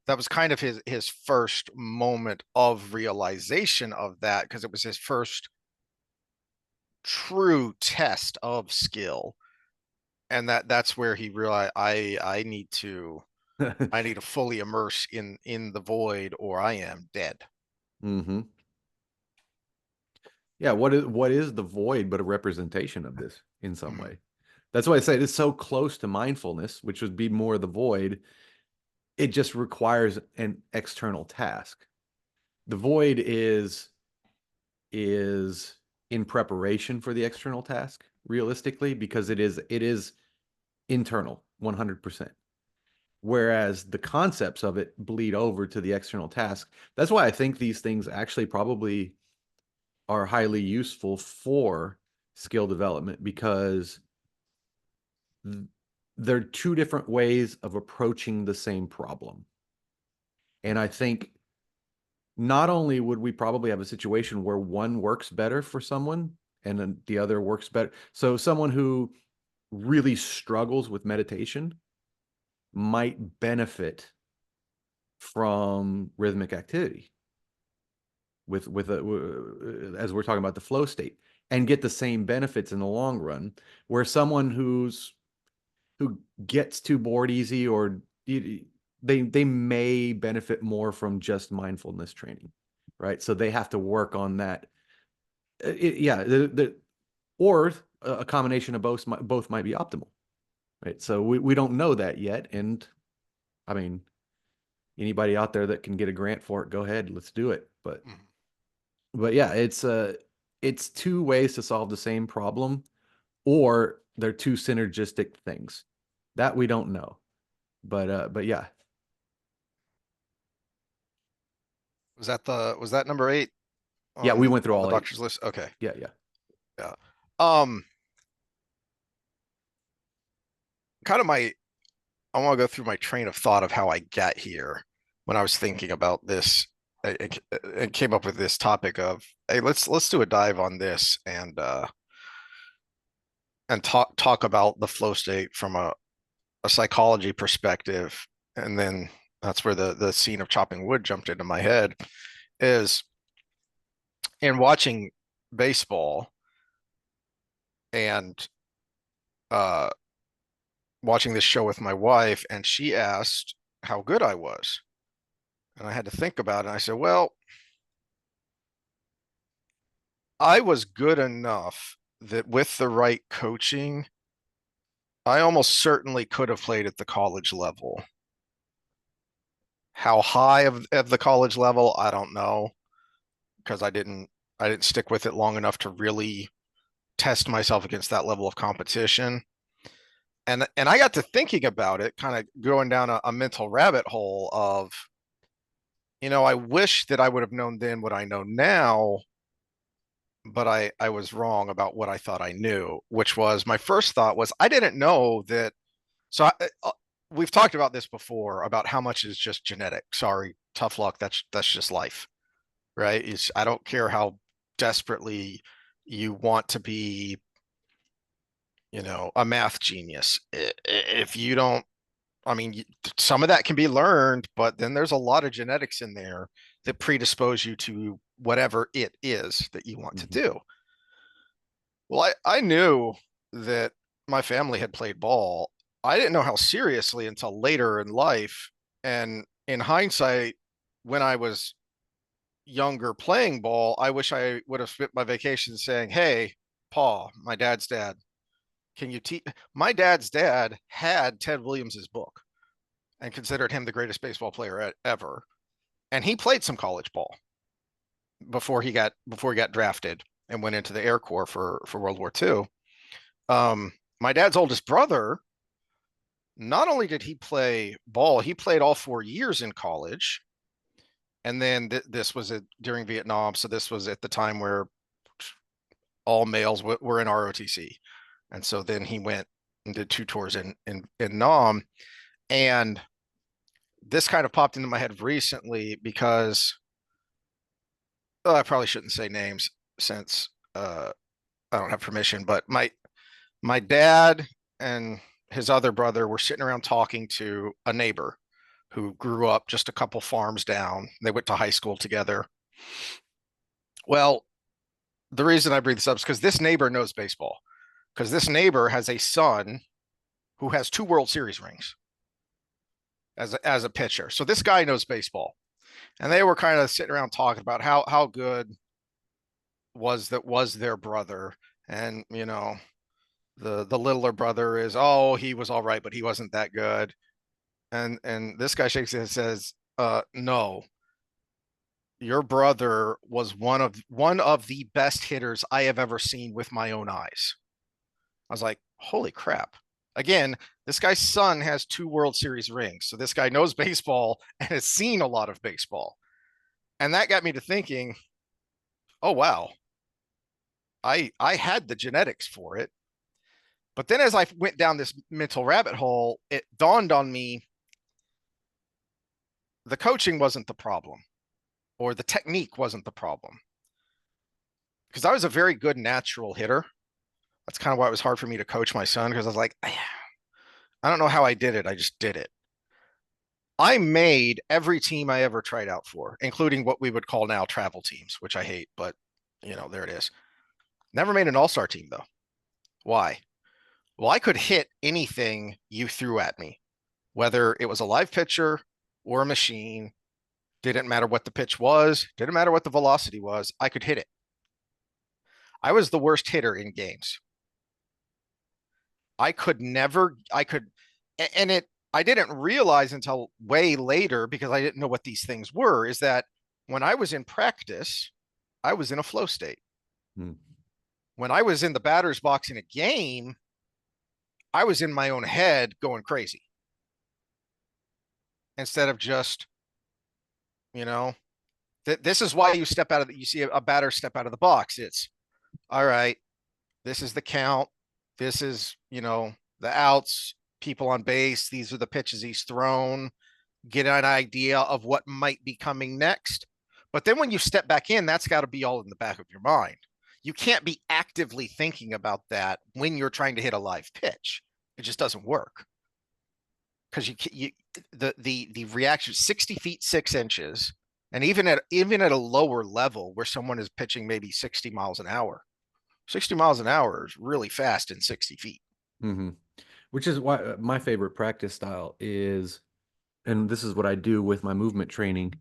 that was kind of his first moment of realization of that, because it was his first true test of skill, and that's where he realized I need to fully immerse in the void or I am dead. Hmm. Yeah, what is the void but a representation of this in some Mhm. way? That's why I say it's so close to mindfulness, which would be more the void. It just requires an external task. The void is in preparation for the external task, realistically, because it is internal 100%. Whereas the concepts of it bleed over to the external task. That's why I think these things actually probably are highly useful for skill development because they're two different ways of approaching the same problem. And I think not only would we probably have a situation where one works better for someone and then the other works better. So someone who really struggles with meditation might benefit from rhythmic activity as we're talking about the flow state and get the same benefits in the long run, where someone who gets too bored easy or they may benefit more from just mindfulness training, right? So they have to work on that. Yeah, or a combination of both might be optimal, right? So we don't know that yet, and I mean, anybody out there that can get a grant for it, go ahead, let's do it. But Mhm. but yeah, it's two ways to solve the same problem, or they're two synergistic things that we don't know. But yeah, Was that number 8 yeah, we on went through the all 8. doctor's list? Okay. Yeah, yeah. Yeah. Um, kind of I want to go through my train of thought of how I got here when I was thinking about this. It came up with this topic of, hey, let's do a dive on this and talk about the flow state from a psychology perspective. And then that's where the scene of chopping wood jumped into my head is in watching baseball and uh watching this show with my wife, and she asked how good I was. And I had to think about it. And I said, well, I was good enough that with the right coaching, I almost certainly could have played at the college level. How high of the college level, I don't know, because I didn't stick with it long enough to really test myself against that level of competition. And I got to thinking about it, kind of going down a mental rabbit hole of, I wish that I would have known then what I know now, but I was wrong about what I thought I knew, which was my first thought was I didn't know that. So we've talked about this before about how much is just genetic. Sorry, tough luck. That's just life, right? I don't care how desperately you want to be, a math genius. If you don't, I mean, some of that can be learned, but then there's a lot of genetics in there that predispose you to whatever it is that you want to Mhm. do. Well, I knew that my family had played ball. I didn't know how seriously until later in life. And in hindsight, when I was younger playing ball, I wish I would have spent my vacation saying, hey, Paul, my dad's dad, can you teach? My dad's dad had Ted Williams's book and considered him the greatest baseball player ever. And he played some college ball before he got drafted and went into the Air Corps for World War II. My dad's oldest brother, not only did he play ball, he played all 4 years in college. And then this was during Vietnam. So this was at the time where all males were in ROTC. And so then he went and did 2 tours in Nam. And this kind of popped into my head recently because I probably shouldn't say names since I don't have permission, but my dad and his other brother were sitting around talking to a neighbor who grew up just a couple farms down. They went to high school together. Well, the reason I bring this up is because this neighbor knows baseball, because this neighbor has a son who has 2 World Series rings as a pitcher. So this guy knows baseball. And they were kind of sitting around talking about how good was their brother. And the littler brother is, oh, he was all right, but he wasn't that good. And this guy shakes his head and says, no, your brother was one of the best hitters I have ever seen with my own eyes. I was like, holy crap. Again, this guy's son has 2 World Series rings. So this guy knows baseball and has seen a lot of baseball. And that got me to thinking, oh wow, I had the genetics for it. But then as I went down this mental rabbit hole, it dawned on me the coaching wasn't the problem, or the technique wasn't the problem. Because I was a very good natural hitter. That's kind of why it was hard for me to coach my son, because I was like, I don't know how I did it. I just did it. I made every team I ever tried out for, including what we would call now travel teams, which I hate, but there it is. Never made an all-star team though. Why? Well, I could hit anything you threw at me, whether it was a live pitcher or a machine. Didn't matter what the pitch was, didn't matter what the velocity was, I could hit it. I was the worst hitter in games. I could never, I could, and I didn't realize until way later, because I didn't know what these things were, is that when I was in practice, I was in a flow state. Hmm. When I was in the batter's box in a game, I was in my own head going crazy. instead of just, you know, this is why you step out of the, you see a batter step out of the box. It's all right. This is the count. This is, the outs, people on base. These are the pitches he's thrown. Get an idea of what might be coming next. But then when you step back in, that's got to be all in the back of your mind. You can't be actively thinking about that when you're trying to hit a live pitch. It just doesn't work. Because the reaction 60 feet 6 inches, and even at a lower level where someone is pitching maybe 60 miles an hour, 60 miles an hour is really fast in 60 feet. Mm-hmm. Which is why my favorite practice style is, and this is what I do with my movement training,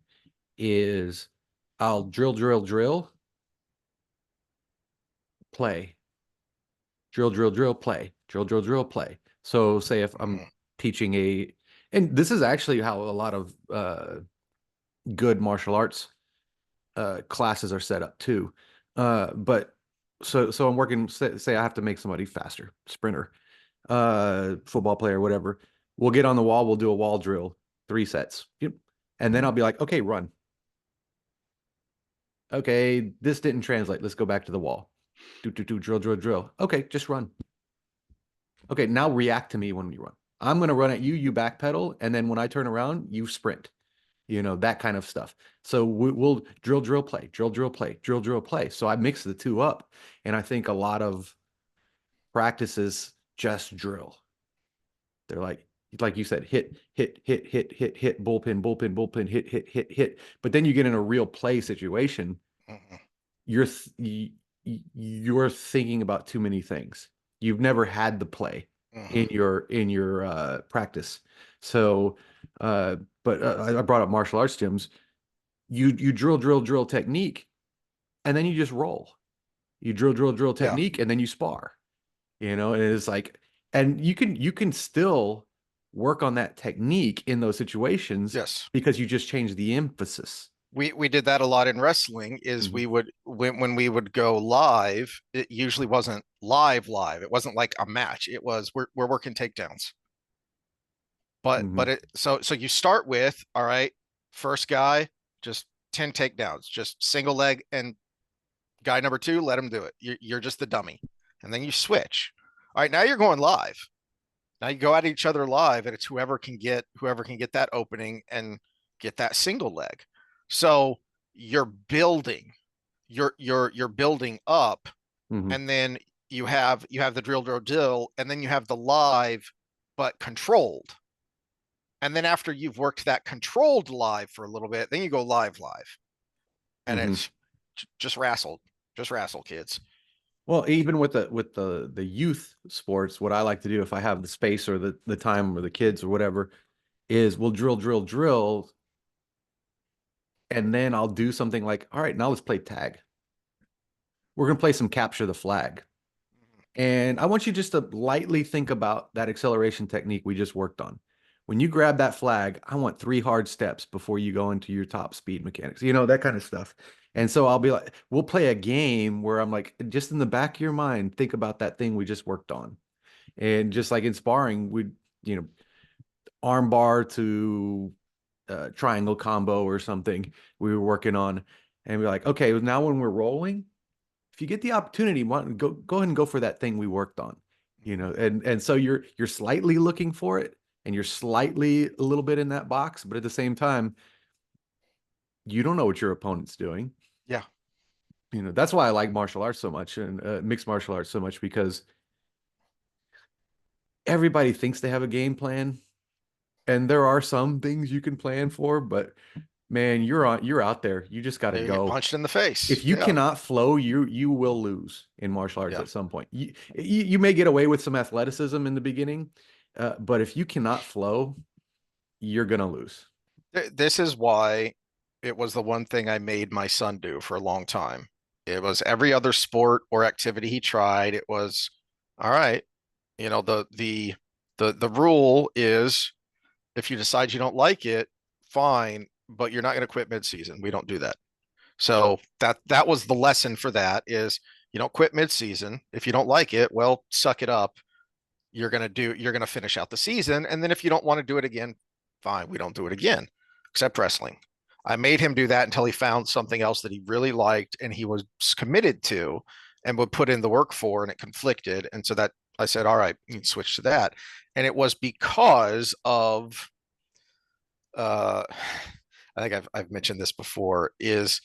is I'll drill, play, drill, play, drill, play. So say if I'm teaching and this is actually how a lot of good martial arts classes are set up too. But so I'm working, say I have to make somebody faster, sprinter, football player, whatever. We'll get on the wall, we'll do a wall drill, 3 sets. Yep. And then I'll be like, okay, run. Okay, this didn't translate. Let's go back to the wall. Drill. Okay, just run. Okay, now react to me when we run. I'm going to run at you, you backpedal, and then when I turn around, you sprint. That kind of stuff. So we'll drill, play, drill, play. So I mix the two up, and I think a lot of practices just drill. They're like you said, hit, bullpen, hit. But then you get in a real play situation, you're thinking about too many things. You've never had the play in your practice. So, but I brought up martial arts gyms. You drill technique, and then you just roll. You drill technique, and then you spar. And it's like, and you can still work on that technique in those situations. Yes. Because you just change the emphasis. We did that a lot in wrestling is we would, when we would go live, it usually wasn't live. It wasn't like a match. It was, we're working takedowns. But so you start with, all right, first guy, just 10 takedowns, just single leg, and guy number 2, let him do it. You're just the dummy. And then you switch. All right, now you're going live. Now you go at each other live, and it's whoever can get that opening and get that single leg. So you're building, you're building up, and then you have the drill, and then you have the live, but controlled. And then after you've worked that controlled live for a little bit, then you go live. And it's just wrestle kids. Well, even with the youth sports, what I like to do if I have the space or the time or the kids or whatever is we'll drill. And then I'll do something like, all right, now let's play tag. We're going to play some capture the flag. And I want you just to lightly think about that acceleration technique we just worked on. When you grab that flag, I want 3 hard steps before you go into your top speed mechanics, that kind of stuff. And so I'll be like, we'll play a game where I'm like, just in the back of your mind, think about that thing we just worked on. And just like in sparring, we'd, arm bar to triangle combo or something we were working on. And we're like, okay, now when we're rolling, if you get the opportunity, go ahead and go for that thing we worked on, and so you're slightly looking for it. And you're slightly a little bit in that box, but at the same time, you don't know what your opponent's doing. Yeah. That's why I like martial arts so much and mixed martial arts so much, because everybody thinks they have a game plan. And there are some things you can plan for, but man, you're out there. You just got to go. Punched in the face. If you cannot flow, you will lose in martial arts at some point. You may get away with some athleticism in the beginning. But if you cannot flow, you're going to lose. This is why it was the one thing I made my son do for a long time. It was every other sport or activity he tried. It was, all right, the rule is if you decide you don't like it, fine, but you're not going to quit mid-season. We don't do that. So that was the lesson for that is you don't quit mid-season. If you don't like it, well, suck it up. You're going to finish out the season. And then if you don't want to do it again, Fine, we don't do it again, except wrestling. I made him do that until he found something else that he really liked and he was committed to and would put in the work for, and it conflicted. And so that I said, all right, you can switch to that. And it was because of I think I've mentioned this before, is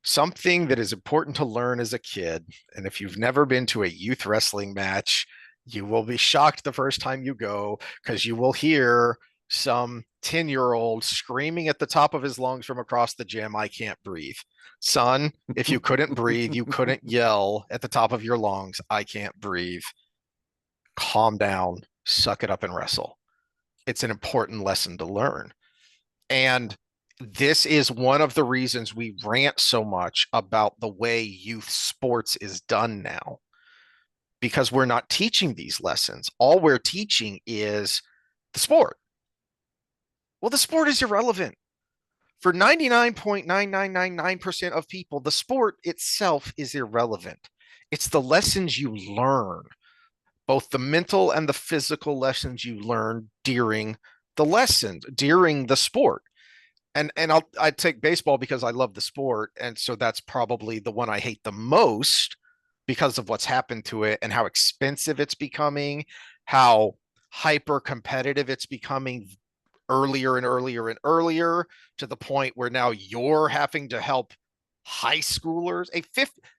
something that is important to learn as a kid. And if you've never been to a youth wrestling match, you will be shocked the first time you go because you will hear some 10-year-old screaming at the top of his lungs from across the gym, I can't breathe. Son, if you couldn't breathe, you couldn't yell at the top of your lungs, I can't breathe. Calm down, suck it up and wrestle. It's an important lesson to learn. And this is one of the reasons we rant so much about the way youth sports is done now, because we're not teaching these lessons. All we're teaching is the sport. Well, the sport is irrelevant. For 99.9999% of people, the sport itself is irrelevant. It's the lessons you learn, both the mental and the physical lessons you learn during the lessons, during the sport. And I take baseball because I love the sport, and so that's probably the one I hate the most because of what's happened to it and how expensive it's becoming, how hyper competitive it's becoming earlier and earlier and earlier, to the point where now you're having to help high schoolers.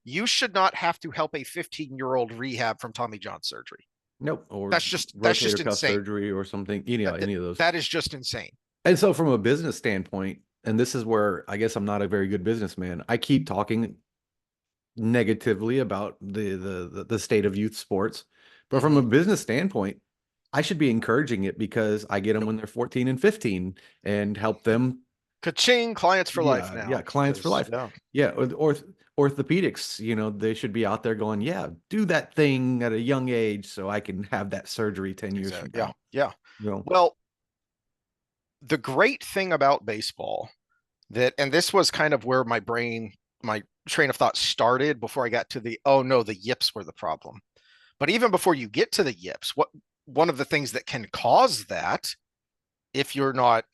You should not have to help a 15-year-old rehab from Tommy John surgery. Nope. Or That's just rotator cuff insane. surgery or something, any of those. That is just insane. And so from a business standpoint, and this is where I guess I'm not a very good businessman, I keep talking negatively about the state of youth sports. But from a business standpoint, I should be encouraging it because I get them when they're 14 and 15 and help them. Ka-ching, clients for life now. Yeah, clients for life. Yeah, or orthopedics, they should be out there going, yeah, do that thing at a young age so I can have that surgery 10 years from now. Yeah. Well, the great thing about baseball and this was kind of where my train of thought started before I got to the yips were the problem. But even before you get to the yips, one of the things that can cause that, if you're not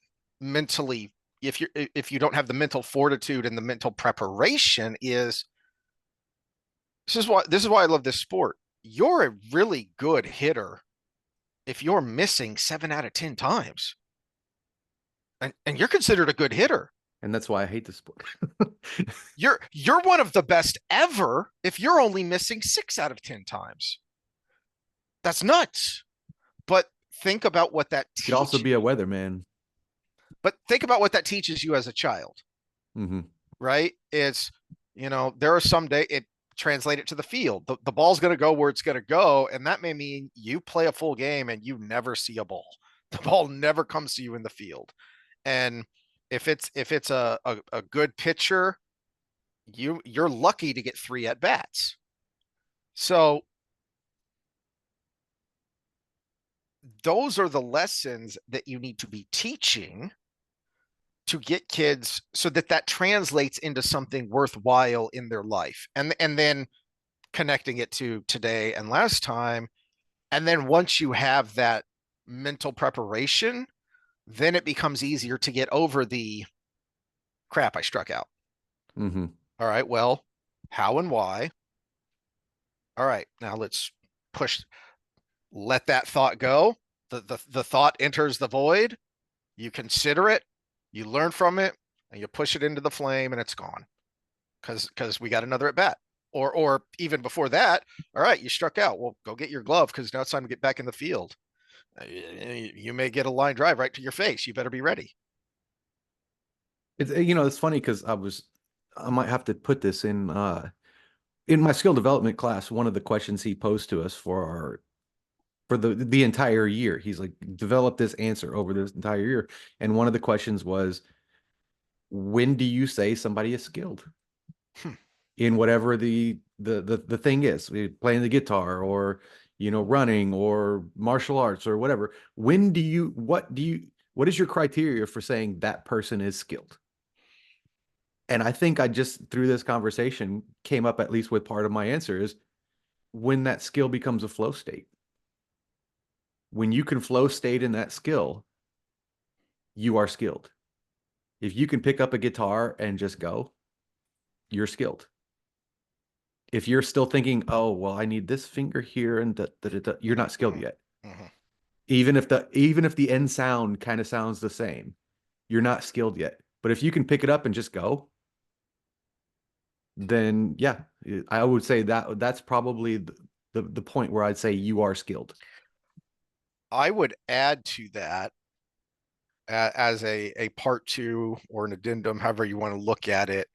mentally, if you don't have the mental fortitude and the mental preparation, is this is why I love this sport. You're a really good hitter if you're missing 7 out of 10 times. And you're considered a good hitter. And that's why I hate the sport. You're one of the best ever if you're only missing 6 out of 10 times. That's nuts. But think about what that teaches. You could also be a weatherman. But think about what that teaches you as a child. Mm-hmm. Right? It's, there are some days it translate it to the field. The ball's going to go where it's going to go. And that may mean you play a full game and you never see a ball. The ball never comes to you in the field. And if it's a good pitcher, you're lucky to get 3 at bats. So those are the lessons that you need to be teaching to get kids so that translates into something worthwhile in their life. And then connecting it to today and last time. And then once you have that mental preparation, then it becomes easier to get over the crap, I struck out. Mm-hmm. All right, well, how and why? All right, now let's let that thought go. The thought enters the void. You consider it, you learn from it, and you push it into the flame, and it's gone. Because we got another at bat. Or even before that, all right, you struck out. Well, go get your glove because now it's time to get back in the field. You may get a line drive right to your face. You better be ready. It's funny because I might have to put this in my skill development class. One of the questions he posed to us for the entire year, he's like, develop this answer over this entire year. And one of the questions was, when do you say somebody is skilled in whatever the thing is, playing the guitar or running or martial arts or whatever? What is your criteria for saying that person is skilled? And I think I just, through this conversation, came up at least with part of my answer is when that skill becomes a flow state. When you can flow state in that skill, you are skilled. If you can pick up a guitar and just go, you're skilled. If you're still thinking, oh, well, I need this finger here and that, you're not skilled Mhm, yet. mhm. Even if the end sound kind of sounds the same, you're not skilled yet. But if you can pick it up and just go, then yeah, I would say that's probably the point where I'd say you are skilled. I would add to that as a part two or an addendum, however you want to look at it,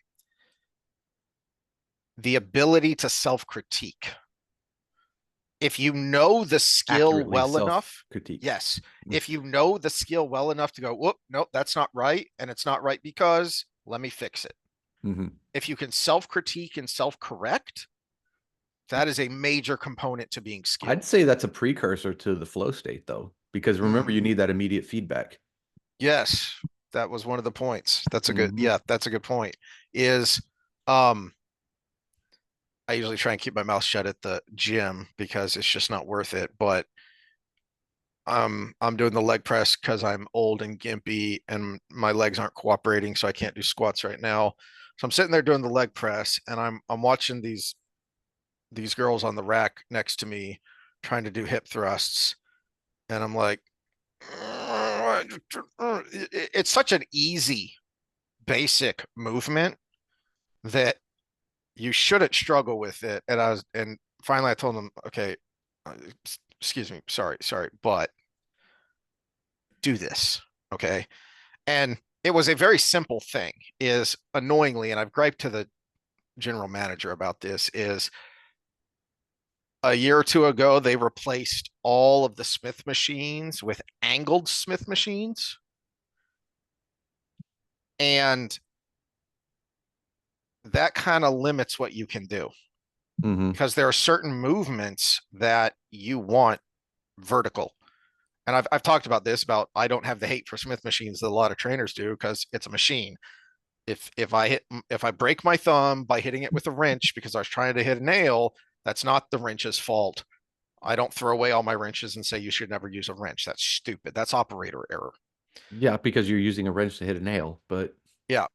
the ability to self-critique. If you know the skill Accurately well enough, self-critique. yes, if you know the skill well enough to go, whoop, nope, that's not right. And it's not right because let me fix it. Mm-hmm. If you can self-critique and self-correct, that is a major component to being I'd skilled. say that's a precursor to the flow state, though, because remember, you need that immediate feedback. Yes, that was one of the points. That's a good, Mm-hmm. yeah, that's a good point. Is um I usually try and keep my mouth shut at the gym because it's just not worth it. But I'm doing the leg press because I'm old and gimpy and my legs aren't cooperating, so I can't do squats right now. So I'm sitting there doing the leg press and I'm watching these girls on the rack next to me trying to do hip thrusts. And I'm like, it's such an easy, basic movement that you shouldn't struggle with it. And finally I told them, okay, uh, excuse me, sorry, but do this. Okay. And it was a very simple thing, is annoyingly, and I've griped to the general manager about this, is a year or two ago, they replaced all of the Smith machines with angled Smith machines. And that kind of limits what you can do Mm-hmm. because there are certain movements that you want vertical. And I've talked about this about I don't have the hate for Smith machines that a lot of trainers do because it's a machine. If I break my thumb by hitting it with a wrench because I was trying to hit a nail, that's not the wrench's fault. I don't throw away all my wrenches and say you should never use a wrench. That's stupid. That's operator error. Yeah, because you're using a wrench to hit a nail, but Yeah.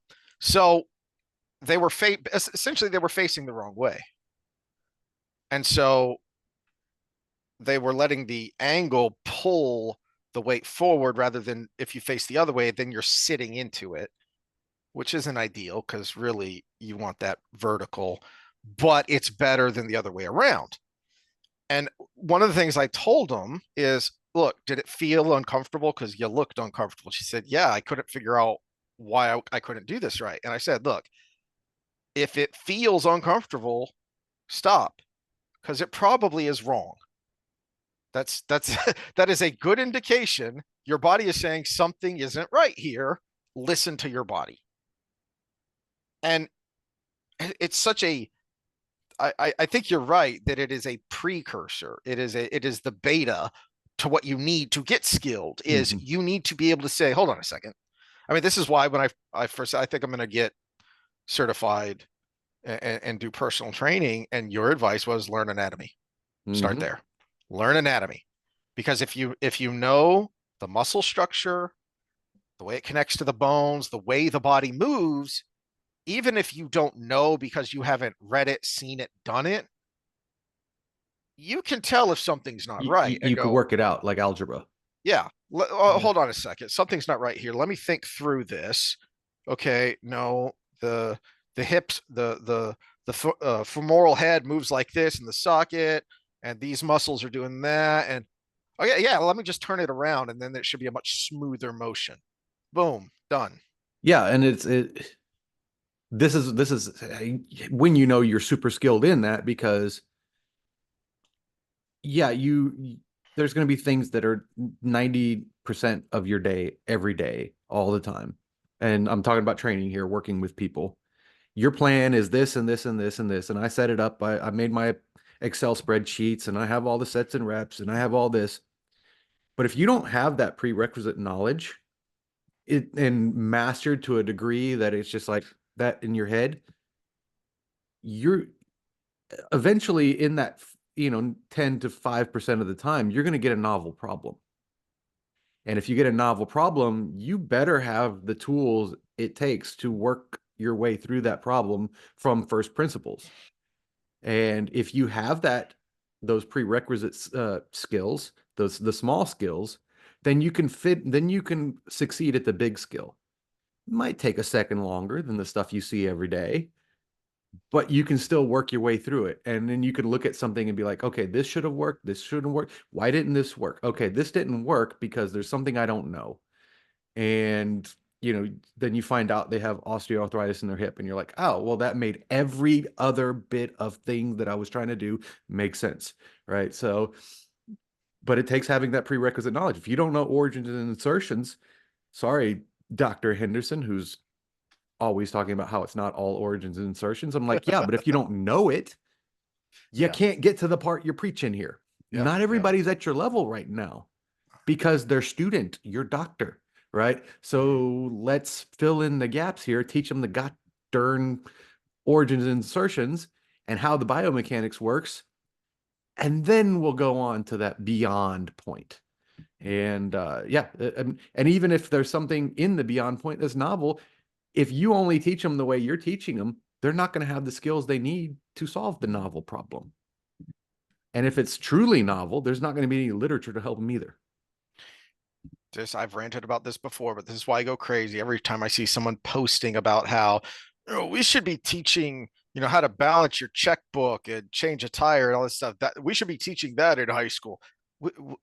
So they were essentially they were facing the wrong way. And so they were letting the angle pull the weight forward rather than if you face the other way, then you're sitting into it, which isn't ideal because really you want that vertical, but it's better than the other way around. And one of the things I told them is, look, did it feel uncomfortable? Because you looked uncomfortable. She said, yeah, I couldn't figure out why I couldn't do this right. And I said, look, if it feels uncomfortable, stop because it probably is wrong. That's that is a good indication your body is saying something isn't right here. Listen to your body. And it's such a I think you're right that it is a precursor. It is the beta to what you need to get skilled. Is mm-hmm. you need to be able to say, hold on a second. I mean, this is why when I first I think I'm going to get certified and do personal training. And your advice was learn anatomy. Start Mm-hmm. there. Learn anatomy, because if you know the muscle structure, the way it connects to the bones, the way the body moves, even if you don't know because you haven't read it, seen it, done it, you can tell if something's not You, right you and you could go, work it out like algebra. yeah, Yeah. hold on a second. Something's not right here. Let me think through this. Okay, no, the hips, the femoral head moves like this in the socket, and these muscles are doing that. And okay, yeah, let me just turn it around, and then it should be a much smoother motion. Boom, done. Yeah, and this is when you know you're super skilled in that because yeah, there's going to be things that are 90% of your day every day all the time. And I'm talking about training here, working with people. Your plan is this and this and this and this, and I set it up. I made my Excel spreadsheets and I have all the sets and reps and I have all this. But if you don't have that prerequisite knowledge and mastered to a degree that it's just like that in your head, you're eventually in that 10 to 5% of the time you're going to get a novel problem. And if you get a novel problem, you better have the tools it takes to work your way through that problem from first principles. And if you have those prerequisite skills, the small skills, then you can succeed at the big skill. It might take a second longer than the stuff you see every day, but you can still work your way through it. And then you can look at something and be like, okay, this should have worked. This shouldn't work. Why didn't this work? Okay, this didn't work because there's something I don't know. And then you find out they have osteoarthritis in their hip, and you're like, oh, well, that made every other bit of thing that I was trying to do make sense, right? So, but it takes having that prerequisite knowledge. If you don't know origins and insertions, sorry, Dr. Henderson, who's always talking about how it's not all origins and insertions. I'm like, yeah, but if you don't know it, you Yeah. can't get to the part you're preaching here. Yep. Not Yep. everybody's at your level right now because they're student, you're doctor, right? Mhm. So let's fill in the gaps here, teach them the god darn origins and insertions and how the biomechanics works. And then we'll go on to that beyond point. And yeah, and even if there's something in the beyond point that's novel, if you only teach them the way you're teaching them, they're not going to have the skills they need to solve the novel problem. And if it's truly novel, there's not going to be any literature to help them either. I've ranted about this before, but this is why I go crazy every time I see someone posting about how we should be teaching, how to balance your checkbook and change a tire and all this stuff. That we should be teaching that in high school.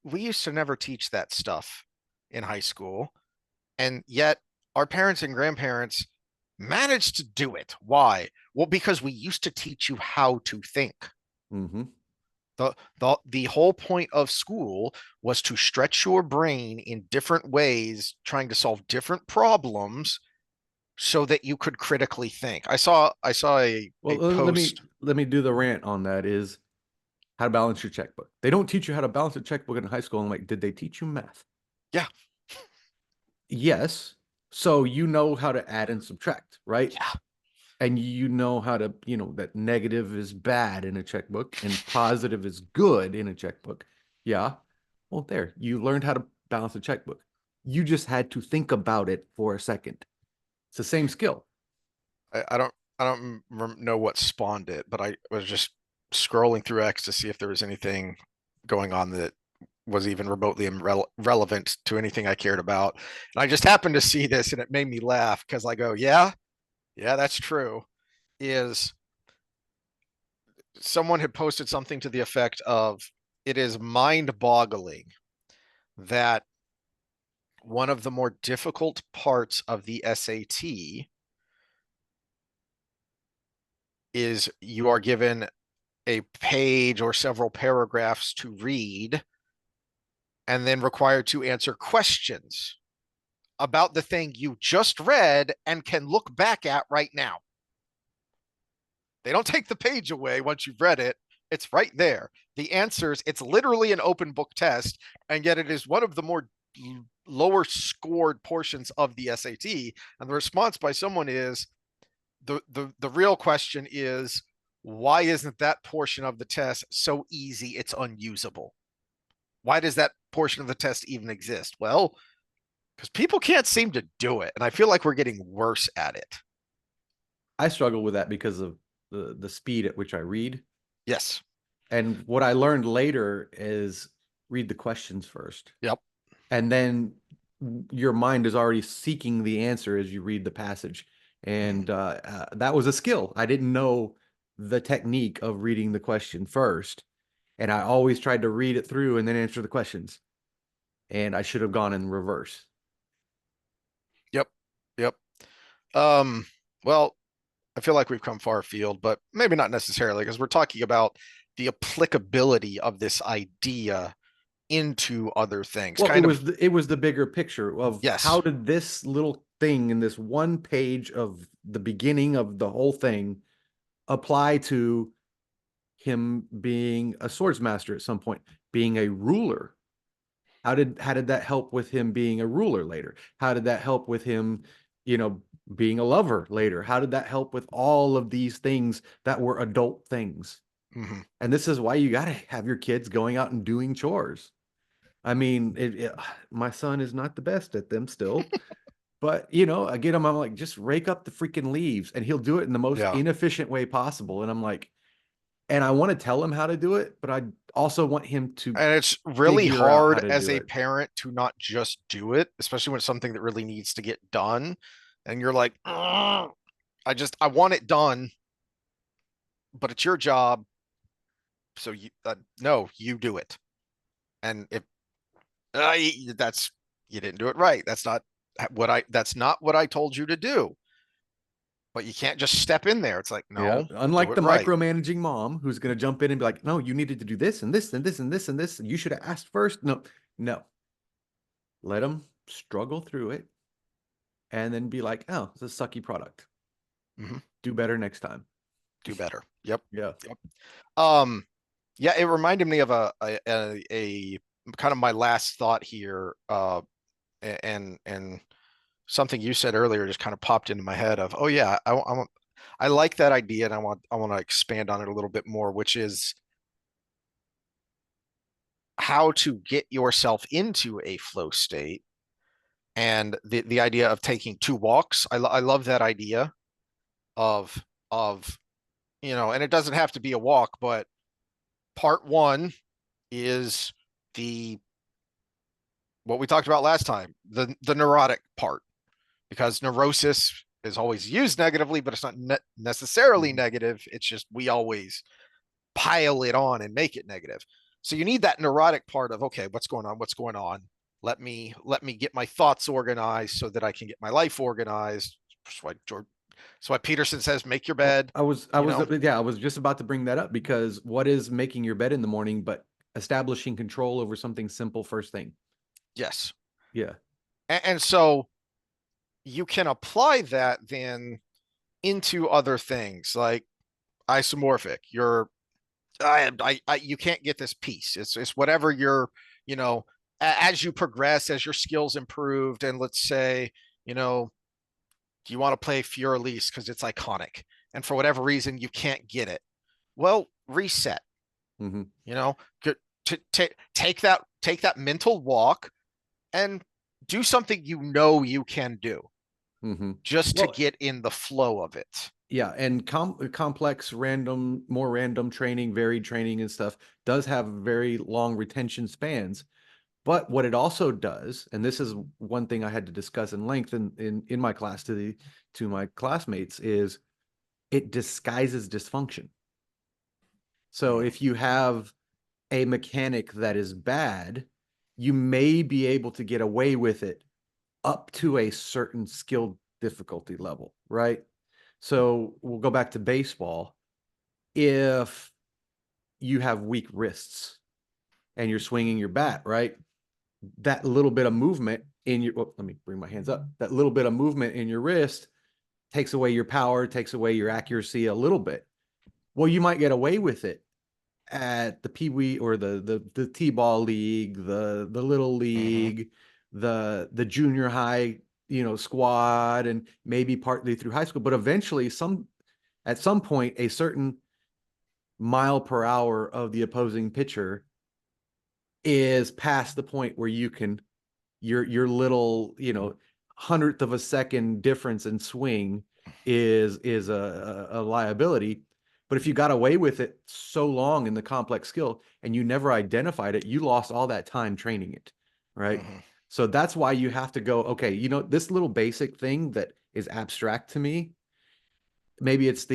We used to never teach that stuff in high school, and yet our parents and grandparents managed to do it. Why? Well, because we used to teach you how to think. Mm-hmm. The whole point of school was to stretch your brain in different ways, trying to solve different problems so that you could critically think. I saw Well, a post. let me do the rant on that is how to balance your checkbook. They don't teach you how to balance a checkbook in high school. I'm like, did they teach you math? Yeah, Yes. So you know how to add and subtract, right? yeah. And you know how to, that negative is bad in a checkbook and positive is good in a checkbook. Yeah. Well, there, you learned how to balance a checkbook. You just had to think about it for a second. It's the same skill. I don't know what spawned it, but I was just scrolling through X to see if there was anything going on that was even remotely relevant to anything I cared about. And I just happened to see this and it made me laugh because I go, yeah, yeah, that's true. Is someone had posted something to the effect of it is mind boggling that one of the more difficult parts of the SAT is you are given a page or several paragraphs to read and then required to answer questions about the thing you just read and can look back at right now. They don't take the page away once you've read it. It's right there. The answers, it's literally an open book test, and yet it is one of the more lower scored portions of the SAT. And the response by someone is the real question is why isn't that portion of the test so easy it's unusable? Why does that portion of the test even exist? Well, because people can't seem to do it, and I feel like we're getting worse at it. I struggle with that because of the speed at which I read. Yes. And what I learned later is read the questions first. Yep. And then your mind is already seeking the answer as you read the passage. And that was a skill. I didn't know the technique of reading the question first. And I always tried to read it through and then answer the questions. And I should have gone in reverse. Yep. Yep. Um, well, I feel like we've come far afield, but maybe not necessarily because we're talking about the applicability of this idea into other things. Well, Kind of, it was the bigger picture of how yes. did this little thing in this one page of the beginning of the whole thing apply to him being a swords master at some point, being a ruler. How did that help with him being a ruler later? How did that help with him, you know, being a lover later? How did that help with all of these things that were adult things? Mhm. And this is why you got to have your kids going out and doing chores. I mean, my son is not the best at them still, but you know, I get him. I'm like, just rake up the freaking leaves, and he'll do it in the most Yeah. inefficient way possible. And I'm like, and I want to tell him how to do it, but I also want him to And it's really figure out how hard to as do a it. parent to not just do it, especially when it's something that really needs to get done. And you're like, "Ugh, I want it done, but it's your job. So no, you do it. And if that's, you didn't do it right. That's not what I told you to do. But you can't just step in there. It's like, Yeah. no, do Unlike it the right. micromanaging mom who's going to jump in and be like, no, you needed to do this and this and this and this and this. You should have asked first. No, no. Let them struggle through it and then be like, oh, it's a sucky product. Mhm. Do better next time. Do better. Yep. Yeah. Yep. Um, yeah, it reminded me of a kind of my last thought here. And something you said earlier just kind of popped into my head of, oh yeah, I like that idea, and I want to expand on it a little bit more, which is how to get yourself into a flow state, and the idea of taking two walks. I love that idea of of and it doesn't have to be a walk, but part one is the what we talked about last time, the neurotic part, because neurosis is always used negatively, but it's not necessarily Mhm. negative. It's just we always pile it on and make it negative. So you need that neurotic part of, okay, what's going on? What's going on? Let me get my thoughts organized so that I can get my life organized. So why Peterson says, make your Well, bed. yeah, I was just about to bring that up because what is making your bed in the morning but establishing control over something simple first thing? Yes. Yeah. And so you can apply that then into other things like isomorphic. You can't get this piece. It's whatever you know, as you progress, as your skills improved, and let's say, you know, do you want to play Fiorelise because it's iconic, and for whatever reason you can't get it? Well, reset. Hmm. You know, take that mental walk and do something you can do Hmm. just to Well, get in the flow of it. yeah, and complex, more random training, varied training and stuff does have very long retention spans. But what it also does, and this is one thing I had to discuss in length in my class to my classmates, is it disguises dysfunction. So Mm, if you have a mechanic that is bad, you may be able to get away with it up to a certain skill difficulty level, right? So we'll go back to baseball. If you have weak wrists and you're swinging your bat, right? That little bit of movement in your, well, let me bring my hands up. That little bit of movement in your wrist takes away your power, takes away your accuracy a little bit. Well, you might get away with it at the Pee Wee or the T-ball league, the little mhm, league, the junior high, squad, and maybe partly through high school. But eventually, at some point, a certain mile per hour of the opposing pitcher is past the point where you can your little hundredth of a second difference in swing is a liability. But if you got away with it so long in the complex skill and you never identified it, you lost all that time training it, right? mhm, So that's why you have to go, okay, this little basic thing that is abstract to me, maybe it's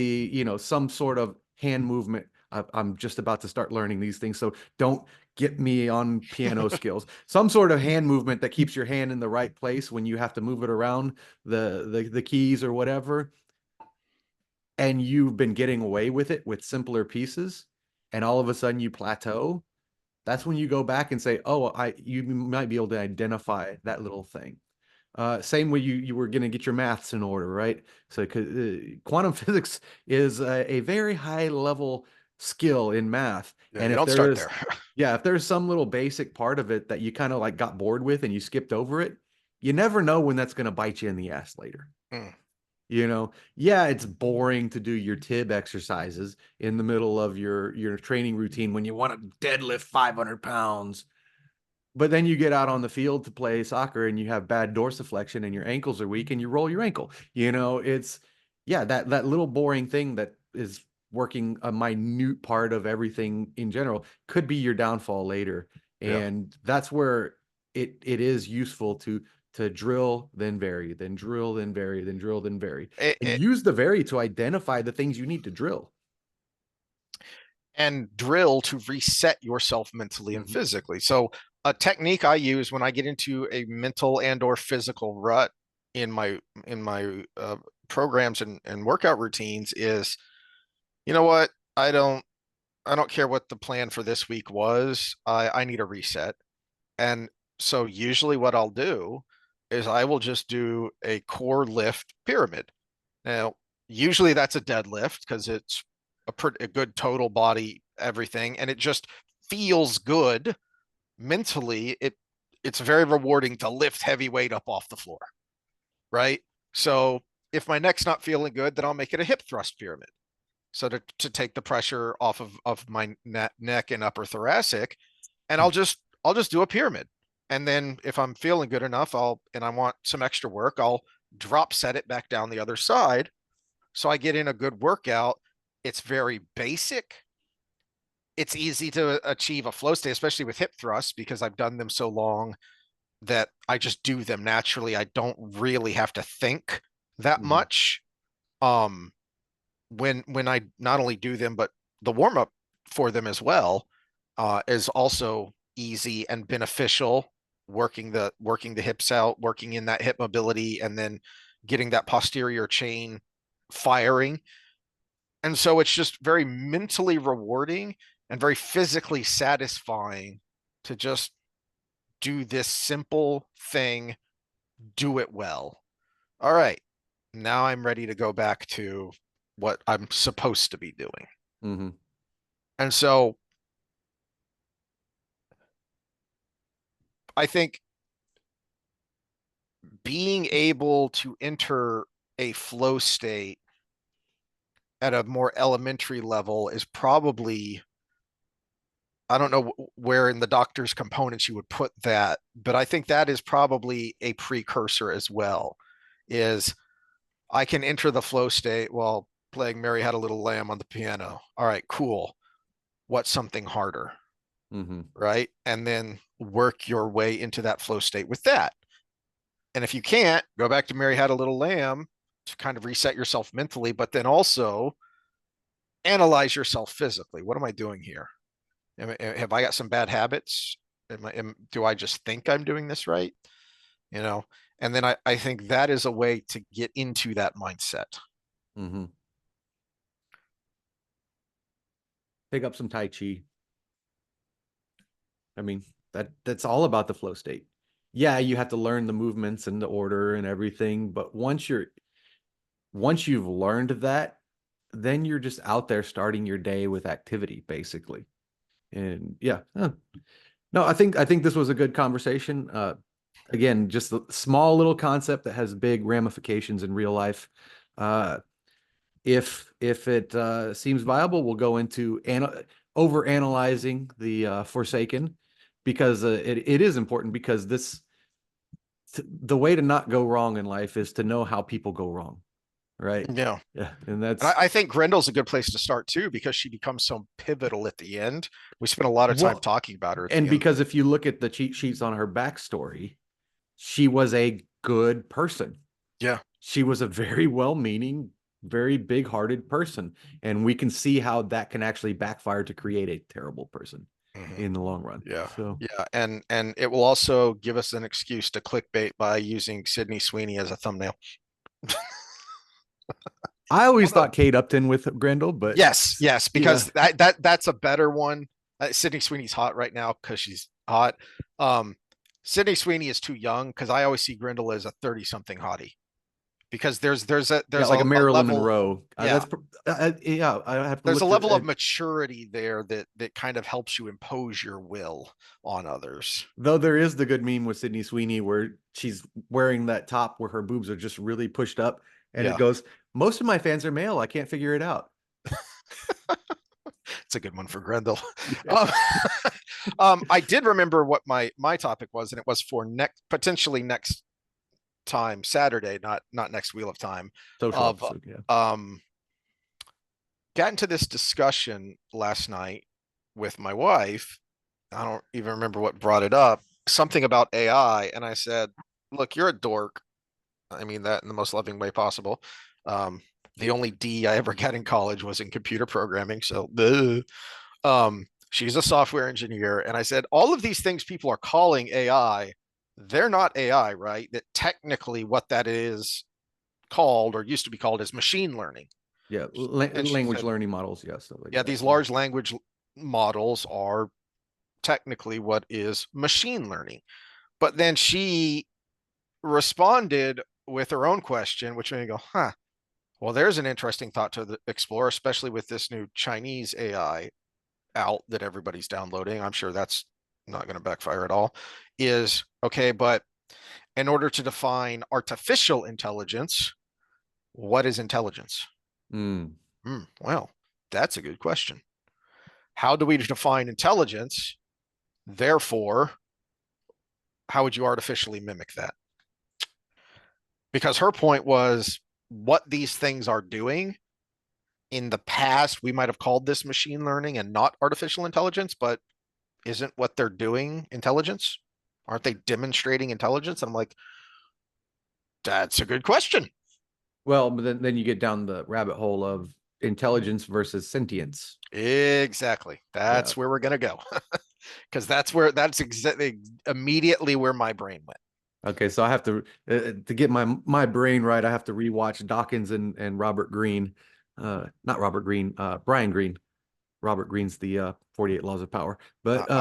some sort of hand movement. I'm just about to start learning these things, so don't get me on piano skills. Some sort of hand movement that keeps your hand in the right place when you have to move it around the keys or whatever, and you've been getting away with it with simpler pieces, and all of a sudden you plateau. That's when you go back and say, oh, you might be able to identify that little thing. Same way you were going to get your maths in order, right? So quantum physics is a very high level skill in math. yeah, And you if don't there start is, there. yeah, if there's some little basic part of it that you kind of like got bored with and you skipped over it, you never know when that's going to bite you in the ass later. Mm, Yeah, it's boring to do your tib exercises in the middle of your training routine when you want to deadlift 500 pounds. But then you get out on the field to play soccer and you have bad dorsiflexion and your ankles are weak and you roll your ankle. It's yeah, that little boring thing that is working a minute part of everything in general could be your downfall later. Yeah. And that's where it is useful to drill, then vary, then drill, then vary, then drill, then vary. It, And it, use the vary to identify the things you need to drill. and drill to reset yourself mentally and Mhm. physically. So a technique I use when I get into a mental and or physical rut in my programs and workout routines is, you know what? I don't care what the plan for this week was. I need a reset. And so usually what I'll do is I will just do a core lift pyramid. Now, usually that's a deadlift because it's a good total body everything, and it just feels good mentally. It's very rewarding to lift heavy weight up off the floor, right? So if my neck's not feeling good, then I'll make it a hip thrust pyramid. So to take the pressure off of my neck and upper thoracic, and I'll just do a pyramid. And then if I'm feeling good enough, and I want some extra work, I'll drop set it back down the other side. So I get in a good workout. It's very basic. It's easy to achieve a flow state, especially with hip thrusts, because I've done them so long that I just do them naturally. I don't really have to think that Mhm. much. Um, when I not only do them, but the warm up for them as well, is also easy and beneficial. Working the hips out, working in that hip mobility, and then getting that posterior chain firing. And so it's just very mentally rewarding and very physically satisfying to just do this simple thing, do it well. All right. Now I'm ready to go back to what I'm supposed to be doing. Mhm. And so I think being able to enter a flow state at a more elementary level is probably, I don't know where in the doctor's components you would put that, but I think that is probably a precursor as well. Is I can enter the flow state while playing Mary Had a Little Lamb on the piano. All right, cool. What's something harder? Mhm. Right? And then work your way into that flow state with that. And if you can't, go back to Mary Had a Little Lamb to kind of reset yourself mentally, but then also analyze yourself physically. What am I doing here? Have I got some bad habits? Do I just think I'm doing this right? You know, and then I think that is a way to get into that mindset. Mhm. Pick up some Tai Chi. I mean, that's all about the flow state. Yeah, you have to learn the movements and the order and everything, but once you've learned that, then you're just out there starting your day with activity, basically. And yeah, no, I think this was a good conversation. Again, just a small little concept that has big ramifications in real life. Uh, if it seems viable, we'll go into over analyzing the Forsaken because it is important because the way to not go wrong in life is to know how people go wrong, right? Yeah. Yeah, and And that's I think Grendel's a good place to start too, because she becomes so pivotal at the end. We spent a lot of time well, talking about her at the and end. because if you look at the cheat sheets on her backstory, she was a good person. Yeah. She was a very well-meaning, very big-hearted person, and we can see how that can actually backfire to create a terrible person Mhm. in the long run. Yeah. So Yeah. And it will also give us an excuse to clickbait by using Sydney Sweeney as a thumbnail. I always Although, thought Kate Upton with Grendel, but yes, yeah, because that's a better one. Sydney Sweeney's hot right now because she's hot. Um, Sydney Sweeney is too young because I always see Grendel as a 30 something hottie, because yeah, there's like a a Marilyn level. Monroe. Yeah, Yeah, I have to there's a look to level of maturity there that kind of helps you impose your will on others. though there is the good meme with Sydney Sweeney where she's wearing that top where her boobs are just really pushed up, and it Yeah, goes, "Most of my fans are male. I can't figure it out." it's a good one for Grendel. Yeah. Um, I did remember what my topic was, and it was for potentially next time, Saturday, not next Wheel of Time, Social of episode, yeah. um got into this discussion last night with my wife. I don't even remember what brought it up. Something about AI, and I said, "Look, you're a dork. I mean that in the most loving way possible. Um, the only D I ever got in college was in computer programming, so she's a software engineer, and I said all of these things people are calling AI, they're not AI, right? That technically what that is called or used to be called is machine learning. Yeah, And she language said, learning models, yeah, stuff like yeah, that. these large language models are technically what is machine learning. But then she responded with her own question, which made me go, huh, well, there's an interesting thought to explore, especially with this new Chinese AI out that everybody's downloading. I'm sure that's not going to backfire at all. Is okay, but in order to define artificial intelligence, what is intelligence? Mm. Well, that's a good question. How do we define intelligence? Therefore, how would you artificially mimic that? Because her point was what these things are doing in the past, we might have called this machine learning and not artificial intelligence, but isn't what they're doing intelligence? Aren't they demonstrating intelligence? And I'm like, that's a good question. Well, but then you get down the rabbit hole of intelligence versus sentience. Exactly. Yeah. That's where we're going to go. Because that's exactly immediately where my brain went. Okay, so I have to get my brain right. I have to rewatch Dawkins and Robert Greene, not Robert Greene, Brian Greene. Robert Greene's the 48 Laws of Power. I- But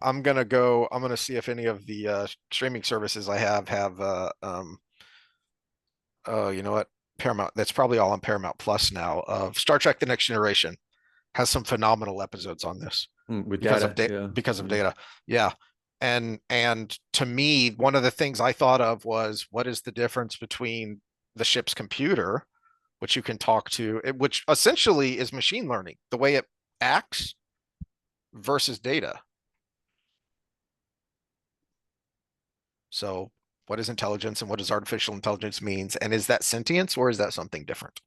I'm gonna go. I'm gonna see if any of the streaming services I have oh, you know what? Paramount. That's probably all on Paramount Plus now. Of Star Trek: The Next Generation has some phenomenal episodes on this with because of data, yeah, because of yeah. data. Yeah. And to me, one of the things I thought of was what is the difference between the ship's computer, which you can talk to, which essentially is machine learning, the way it acts versus data. So what is intelligence and what does artificial intelligence means? And is that sentience or is that something different?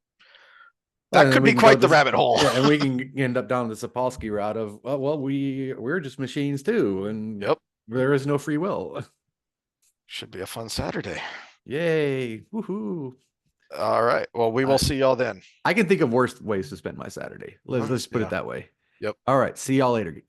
Well, That and then could we be can go quite the this, rabbit hole. yeah, and we can end up down the Sapolsky route of, well, we're just machines too, and Yep. there is no free will. Should be a fun Saturday. Yay! Woohoo! All right. Well, we will I see y'all then. I can think of worse ways to spend my Saturday. Let's put it Yeah. that way. Yep. All right. See y'all later.